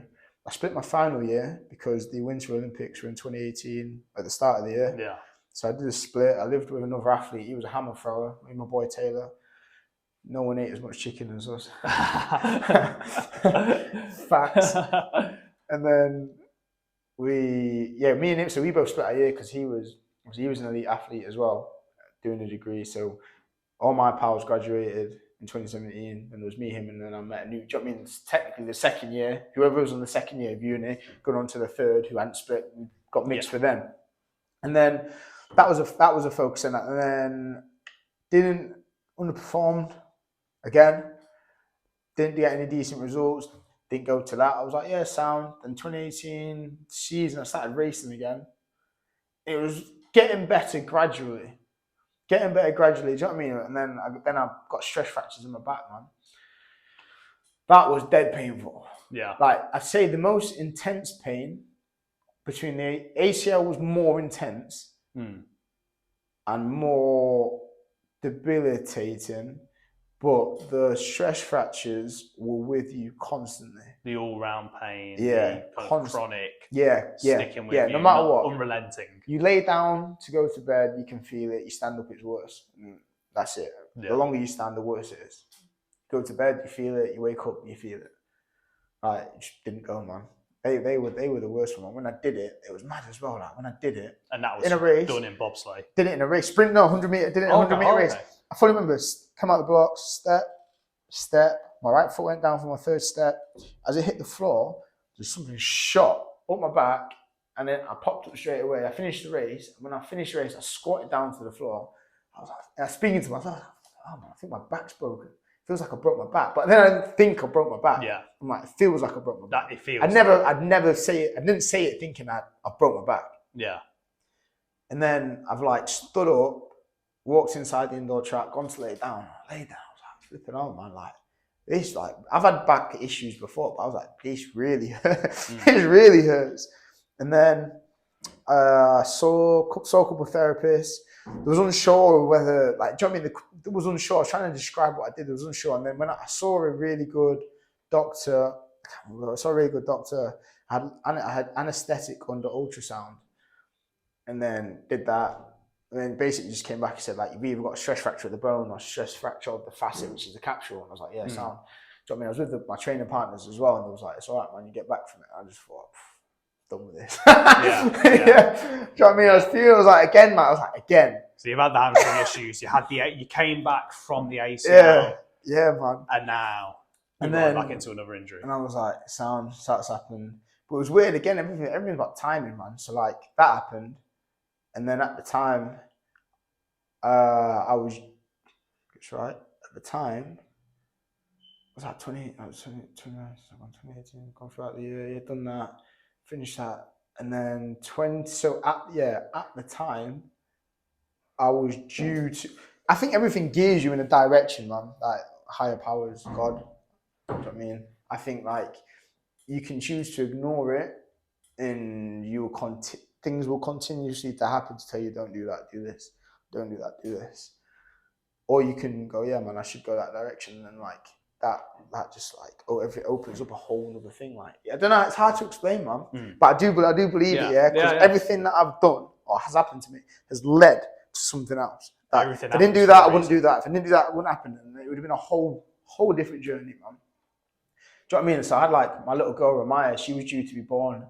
I split my final year because the Winter Olympics were in 2018 at the start of the year. Yeah. So I did a split. I lived with another athlete. He was a hammer thrower. Me and my boy Taylor. No one ate as much chicken as us. Facts. And then me and him, so we both split our year because he was an elite athlete as well, doing a degree. So all my pals graduated in 2017, and there was me, him, and then I met a new. Do you know what I mean? It's technically the second year. Whoever was on the second year of uni, going on to the third, who hadn't split, and got mixed with them. And then that was a focus on that. And then underperformed again. Didn't get any decent results. Didn't go to that. I was like, yeah, sound. Then 2018 season, I started racing again. It was getting better gradually. Do you know what I mean? And then I got stress fractures in my back, man. That was dead painful. Yeah. Like, I'd say the most intense pain between the ACL was more intense and more debilitating. But the stress fractures were with you constantly. The all-round pain, the chronic, sticking with you, no matter what, unrelenting. You lay down to go to bed, you can feel it. You stand up, it's worse. That's it. The longer you stand, the worse it is. Go to bed, you feel it. You wake up, you feel it. It just didn't go, man. They were the worst one. When I did it, it was mad as well. Like when I did it, and that was in a race, done in bobsleigh. Did it in a race, sprint, no 100 meter. Did it in a 100 meter race. I fully remember. Come out the blocks, step. My right foot went down for my third step. As it hit the floor, there's something shot up my back, and then I popped up straight away. I finished the race. And when I finished the race, I squatted down to the floor. I was like, speaking to myself, oh man, I think my back's broken. It feels like I broke my back, but then I didn't think I broke my back. Yeah, I'm like, it feels like I broke my back. That it feels. I'd never say it. I didn't say it thinking I broke my back. Yeah. And then I've like stood up, walked inside the indoor track, gone to lay down. I was like, flipping on, man. Like, this, like, I've had back issues before, but I was like, this really hurts. This really hurts. And then saw a couple of therapists. I was unsure whether, like, do you know what I mean? I was unsure. I was trying to describe what I did. I was unsure. And then when I saw a really good doctor, I had anesthetic under ultrasound, and then did that. And then basically just came back and said, like, you've either got a stress fracture of the bone or stress fracture of the facet, which is the capsule. And I was like, yeah, sound. Do you know what I mean? I was with my training partners as well, and they was like, it's all right, man, you get back from it. I just thought, done with this. Yeah. Do you know what I mean? I was like, again, man. I was like, again. So you've had the hamstring issues. You came back from the ACL. Yeah, man. And now you're then back into another injury. And I was like, sound starts happening. But it was weird. Again, everything's about timing, man. So like that happened, and then at the time, I was right. At the time, I was like 2018, gone throughout the year, done that, finished that, and then 20. So at the time, I was due to. I think everything gears you in a direction, man. Like higher powers, God. You know what I mean? I think like you can choose to ignore it, and things will continuously to happen to tell you, don't do that, do this, don't do that, do this. Or you can go, yeah, man, I should go that direction, and like that just like it opens up a whole other thing. Like I don't know, it's hard to explain, man. But I do believe it, yeah, because everything that I've done or has happened to me has led to something else. Like, if I didn't do that, I wouldn't do that. If I didn't do that, it wouldn't happen, and it would have been a whole different journey, man. Do you know what I mean? So I had like my little girl, Ramaya, she was due to be born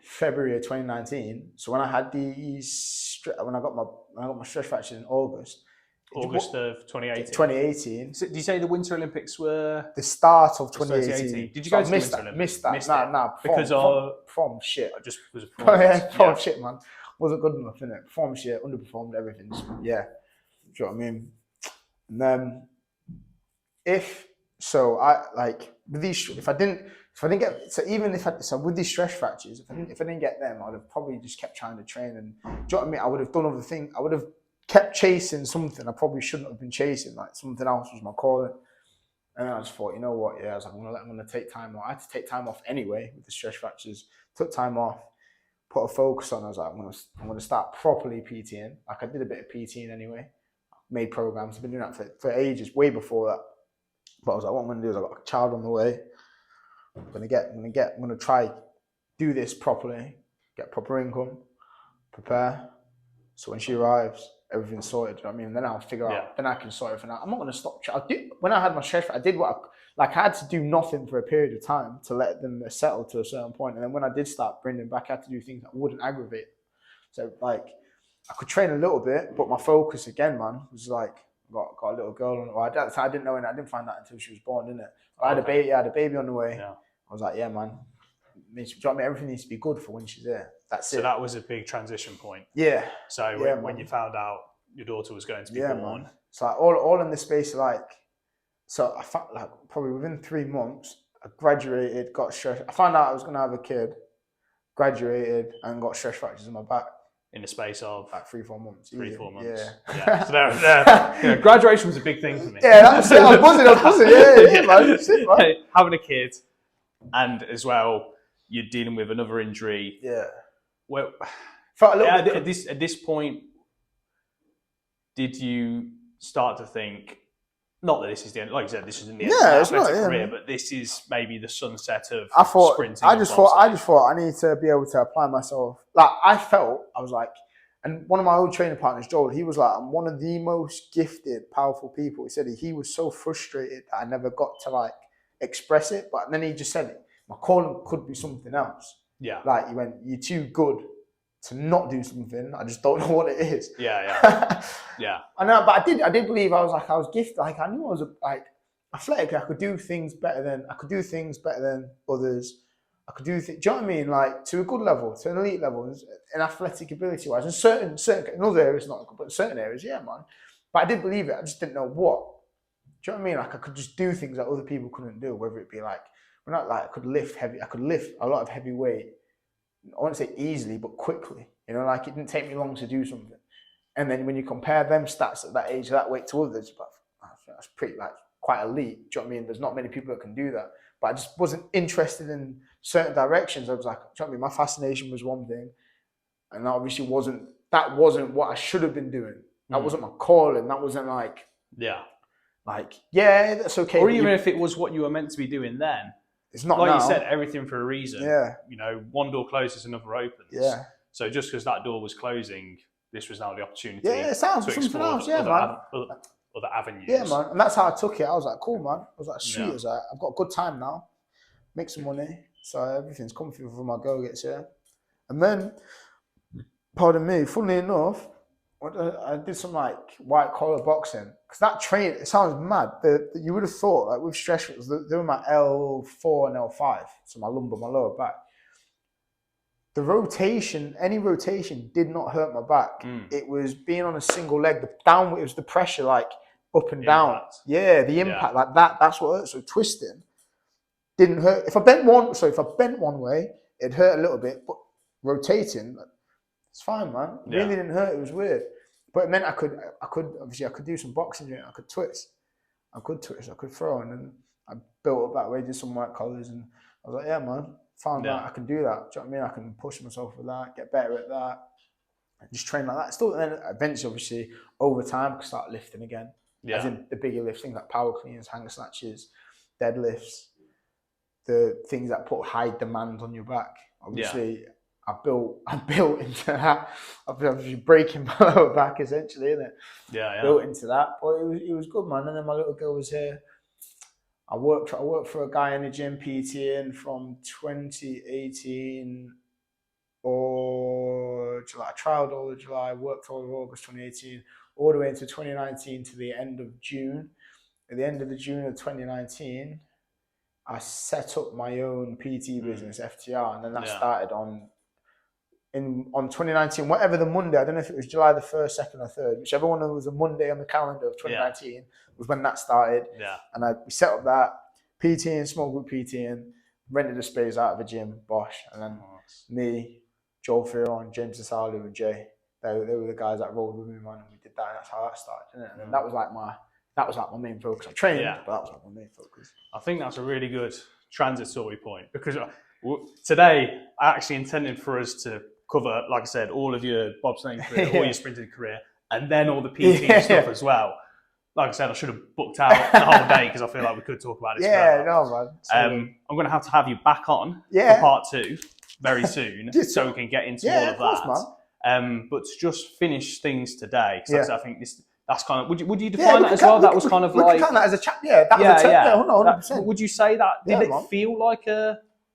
February of 2019. So when I had when I got my stress fracture in August of 2018. 2018. So did you say the Winter Olympics were the start of 2018? Did you go to the Winter Olympics? Missed that. Nah. Because from shit. I just was from shit, man. Wasn't good enough, innit? From shit, underperformed everything. Yeah. Do you know what I mean? And then if I didn't get, so even with these stress fractures, if I didn't get them, I'd have probably just kept trying to train, and do you know what I mean? I would have done other things. I would have kept chasing something I probably shouldn't have been chasing, like something else was my calling. And then I just thought, you know what? Yeah, I was like, I'm gonna take time off. I had to take time off anyway with the stress fractures. Took time off, put a focus on. I was like, I'm gonna start properly PTing. Like I did a bit of PTing anyway. Made programs. I've been doing that for ages, way before that. But I was like, what I'm gonna do is I've got a child on the way. I'm gonna try do this properly, get proper income, prepare. So when she arrives, everything's sorted. You know what I mean? And then I'll figure out. Then I can sort everything out. I'm not gonna stop. When I had my stress, I did what I had to do nothing for a period of time to let them settle to a certain point. And then when I did start bringing them back, I had to do things that wouldn't aggravate. So like, I could train a little bit, but my focus again, man, was like, got a little girl on. Well, I didn't know, and I didn't find that until she was born, didn't it? I had a baby. I had a baby on the way. Yeah. I was like, yeah, man. Do you know what I mean? Everything needs to be good for when she's there. That's it. So that was a big transition point. Yeah. So when you found out your daughter was going to be born, man. It's like all in the space of like. So I found like probably within 3 months, I graduated, got stress. I found out I was going to have a kid, graduated, and got stress fractures in my back. In the space of like 3-4 months. 3-4 months. Yeah. So there, graduation was a big thing for me. Yeah, that was it. I was buzzing. Yeah, man. Shit, man. Having a kid, and as well, you're dealing with another injury. Yeah. Well, at this point, did you start to think, not that this is the end, like you said, this isn't the end of my athletic career, but this is maybe the sunset of sprinting? I just thought I need to be able to apply myself. Like I was like, and one of my old training partners, Joel, he was like, I'm one of the most gifted, powerful people. He said he was so frustrated that I never got to like express it. But then he just said, my calling could be something else. Yeah. Like he went, you're too good to not do something. I just don't know what it is. Yeah. I know, but I did believe I was gifted. Like I knew I was athletically, I could do things better than others. I could do things. Do you know what I mean? Like to a good level, to an elite level, in athletic ability wise. In certain in other areas not good, but in certain areas, yeah, man. But I did believe it. I just didn't know what. Do you know what I mean? Like I could just do things that other people couldn't do. Whether it be like, I could lift heavy. I could lift a lot of heavy weight. I won't say easily, but quickly. You know, like it didn't take me long to do something. And then when you compare them stats at that age, that weight to others, but that's pretty like quite elite. Do you know what I mean? There's not many people that can do that. But I just wasn't interested in certain directions. I was like, do you know what I mean? My fascination was one thing. and that obviously wasn't what I should have been doing. That wasn't my calling. That wasn't like that's okay. Or even if it was what you were meant to be doing then, it's not like now. you said, everything for a reason. Yeah. One door closes, another opens. Yeah. So just because that door was closing, this was now the opportunity. Yeah, it sounds to something else. explore Yeah, other avenues. Yeah, man. And that's how I took it. I was like, cool, man. I was like, sweet. Yeah. I was like, I've got a good time now. Make some money. So everything's comfy for my go gets here. And then, pardon me, funnily enough, I did some like white collar boxing. Because that train, it sounds mad. You would have thought, like with stretch, they were my L4 and L5. So my lumbar, my lower back. The rotation, any rotation did not hurt my back. It was being on a single leg, it was the pressure like up and down. Yeah, the impact like that, that's what hurt. So twisting didn't hurt. If I bent one way, it hurt a little bit, but rotating, it's fine, man. It really didn't hurt, it was weird. But it meant I could do some boxing, I could twist. I could throw, and then I built up that way, did some white collars, and I was like, yeah, man. Found out I can do that. Do you know what I mean? I can push myself with that, get better at that, and just train like that. Still, then eventually, obviously, over time, I could start lifting again. As in the bigger lifts, things like power cleans, hanger snatches, deadlifts, the things that put high demand on your back. Obviously, I built into that. I've been breaking my lower back essentially, isn't it? Built into that, but it was good, man. And then my little girl was here. I worked for a guy in the gym PTing from 2018 or July. I trialed all of July, worked all of August 2018, all the way into 2019 to the end of June. At the end of June of 2019, I set up my own PT business, FTR, and then that started on 2019, whatever the Monday, I don't know if it was July the 1st, 2nd or 3rd, whichever one was a Monday on the calendar of 2019 was when that started. And we set up that PTing, small group PTing, rented a space out of a gym, bosh. And then me, Joel Fearon, James Asalu and Jay, they were the guys that rolled with me, man, and we did that, and that's how that started, isn't it? And that was like my main focus. I trained, but that was like my main focus. I think that's a really good transitory point, because today I actually intended for us to cover, like I said, all of your bobsleighing career, all your sprinting career, and then all the PT stuff as well. Like I said, I should have booked out the whole day because I feel like we could talk about it. Man. I'm going to have you back on for part 2 very soon, so we can get into all of that. Man. But to just finish things today, because I think that's kind of. Would you define that as well? That was kind of like. That as a chapter. That was a chapter. 100%. Would you say that? Did it feel like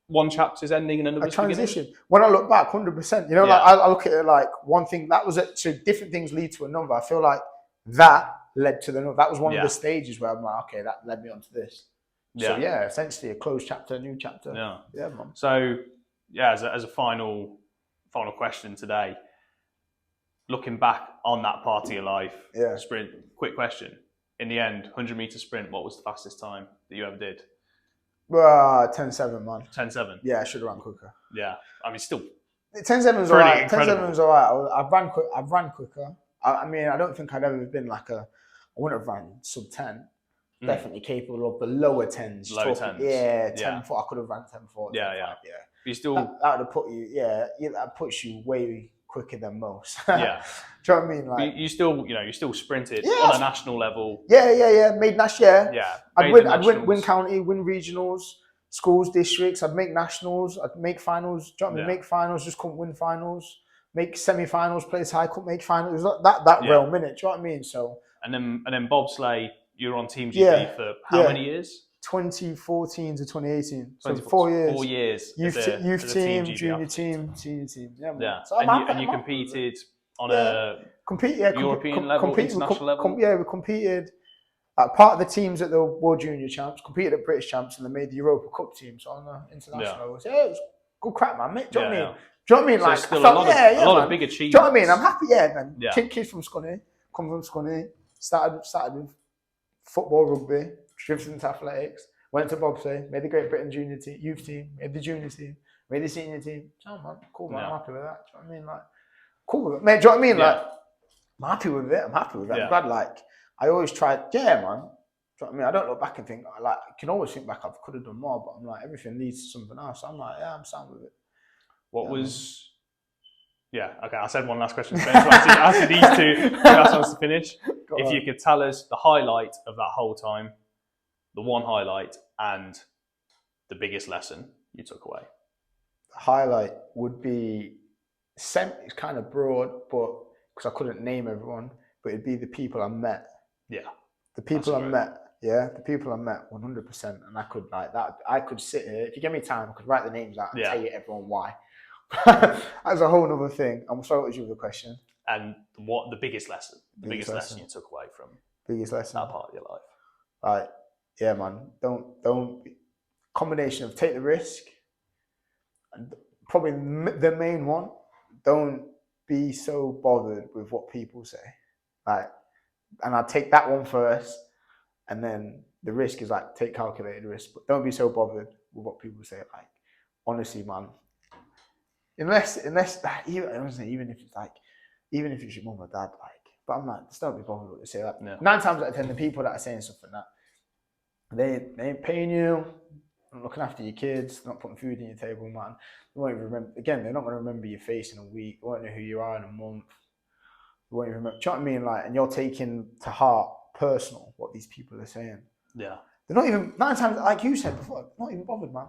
one chapter's ending and another transition? Beginning? When I look back, 100%. Like I look at it like one thing that was it. So different things lead to another. I feel like that led to the. That was one of the stages where I'm like, okay, that led me onto this. So essentially a closed chapter, a new chapter. Yeah, man. So as a final question today, looking back on that part of your life, sprint. Quick question: in the end, 100-meter sprint, what was the fastest time that you ever did? 10:7, man. 10:7. Yeah, I should have run quicker. Yeah, I mean, still. 10:7 was alright. 10:7 was alright. I've ran quicker. I mean, I don't think I'd ever been like I wouldn't have run sub 10. Definitely capable of the lower 10s. Low 10s. Yeah, 10-4. I could have ran 10-4. Yeah. You still. That would have put you. That puts you way quicker than most. Yeah. Do you know what I mean? Like you still sprinted on a national level. Yeah. Made national. Yeah. I'd win county, win regionals, schools, districts. I'd make nationals. I'd make finals. Do you know what I mean? Make finals, just couldn't win finals. Make semi-finals, place high, couldn't make finals. It was that realm, innit? Do you know what I mean? So. And then bobsleigh, you were on Team GB for how many years? 2014 to 2018. So 4 years. 4 years. Youth team, junior team, senior team. Yeah. So and you competed on a European level, international level? We competed. Part of the teams at the World Junior Champs, competed at British Champs, and they made the Europa Cup team. So on the international level. It was good crap, man. Do you know what I mean? Do you know what I mean? So like, still a lot of big achievements. Do you know what I mean? I'm happy, man. Yeah. Kids from Scunny, come from Scunny, started with football, rugby, drifted into athletics, went to bobsleigh, made the Great Britain junior team, youth team, made the junior team, made the senior team. Oh man, cool, man. I'm happy with that. Do you know what I mean? Like, cool with it, man. Do you know what I mean? Like, I'm happy with it. I'm glad. Like, I always tried. Yeah, man. Do you know what I mean? I don't look back and think like I can always think back. I could have done more, but I'm like everything leads to something else. So I'm like, I'm sound with it. What was Yeah, okay. I said one last question to finish. After these two last ones to finish, if you could tell us the highlight of that whole time, the one highlight, and the biggest lesson you took away. The highlight would be, it's kind of broad, but because I couldn't name everyone, but it'd be the people I met. Yeah. The people I met. Yeah, the people I met, 100%, and I could like that. I could sit here. If you give me time, I could write the names out and tell you everyone why. That's a whole other thing. I'm sorry, what was your question? And what the biggest lesson? The biggest lesson you took away from that part of your life? Like, yeah, man. Don't. Combination of take the risk, and probably the main one. Don't be so bothered with what people say. Like, and I take that one first. And then the risk is like, take calculated risk, but don't be so bothered with what people say. Like, honestly, man, unless even if it's like, even if it's your mum or dad, like, but I'm like, just don't be bothered with what they say. Like, 9 times out of 10, the people that are saying something that they ain't paying you, not looking after your kids, not putting food on your table, man. They won't even remember. Again, they're not going to remember your face in a week. They won't know who you are in a month. They won't even remember. Do you know what I mean? Like, and you're taking to heart personal what these people are saying. Yeah, they're not even 9 times, like you said before, not even bothered, man.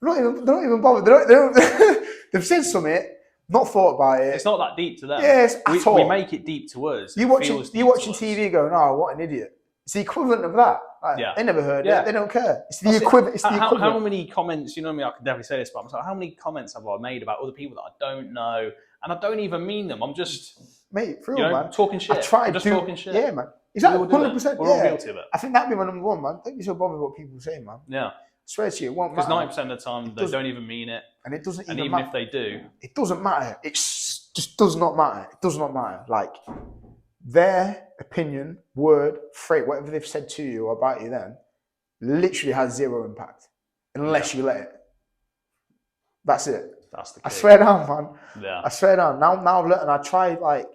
They're not even bothered. They don't they've said something, not thought about it. It's not that deep to them. Yes, at all. We make it deep to us. You watching TV going, oh, what an idiot. It's the equivalent of that. Like, they never heard it. They don't care. It's the equivalent. How many comments? You know me. I can definitely say this, but I'm sorry. How many comments have I made about other people that I don't know, and I don't even mean them? I'm just man, talking shit. Talking shit. Yeah, man. Exactly, 100%. We're all guilty of it. I think that'd be my number one, man. Don't be so bothered with what people say, man. Yeah. I swear to you, it won't matter. Because 90% of the time, they don't even mean it. And it doesn't even matter. And even if they do, it doesn't matter. It just does not matter. It does not matter. Like, their opinion, word, phrase, whatever they've said to you or about you then, literally has zero impact. Unless you let it. That's it. That's the key. I swear down, man. Yeah. I swear down. Now I've learned, and I tried, like,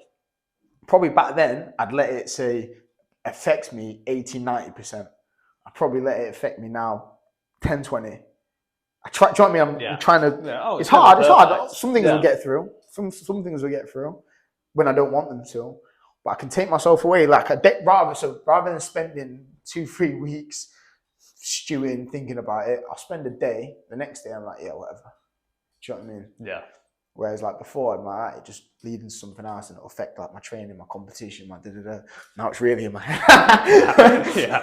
probably back then, I'd let it say, affects me 80, 90%. I probably let it affect me now 10, 20. I try, do you know what I mean? I'm trying to, it's hard. Some things will get through. Some things will get through when I don't want them to. But I can take myself away. Like, rather than spending 2-3 weeks stewing, thinking about it, I'll spend a day. The next day, I'm like, yeah, whatever. Do you know what I mean? Yeah. Whereas, like, before, I'm like, it just leading to something else, and it'll affect, like, my training, my competition, my da-da-da. Now it's really in my head. Yeah.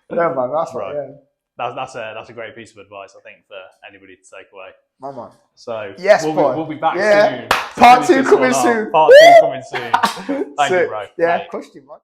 No, man, that's right. Yeah. That's a great piece of advice, I think, for anybody to take away. My man. So yes, we'll be back soon. Part 2 coming soon. Part 2 coming soon. Thank you, bro. Yeah, of course you, man.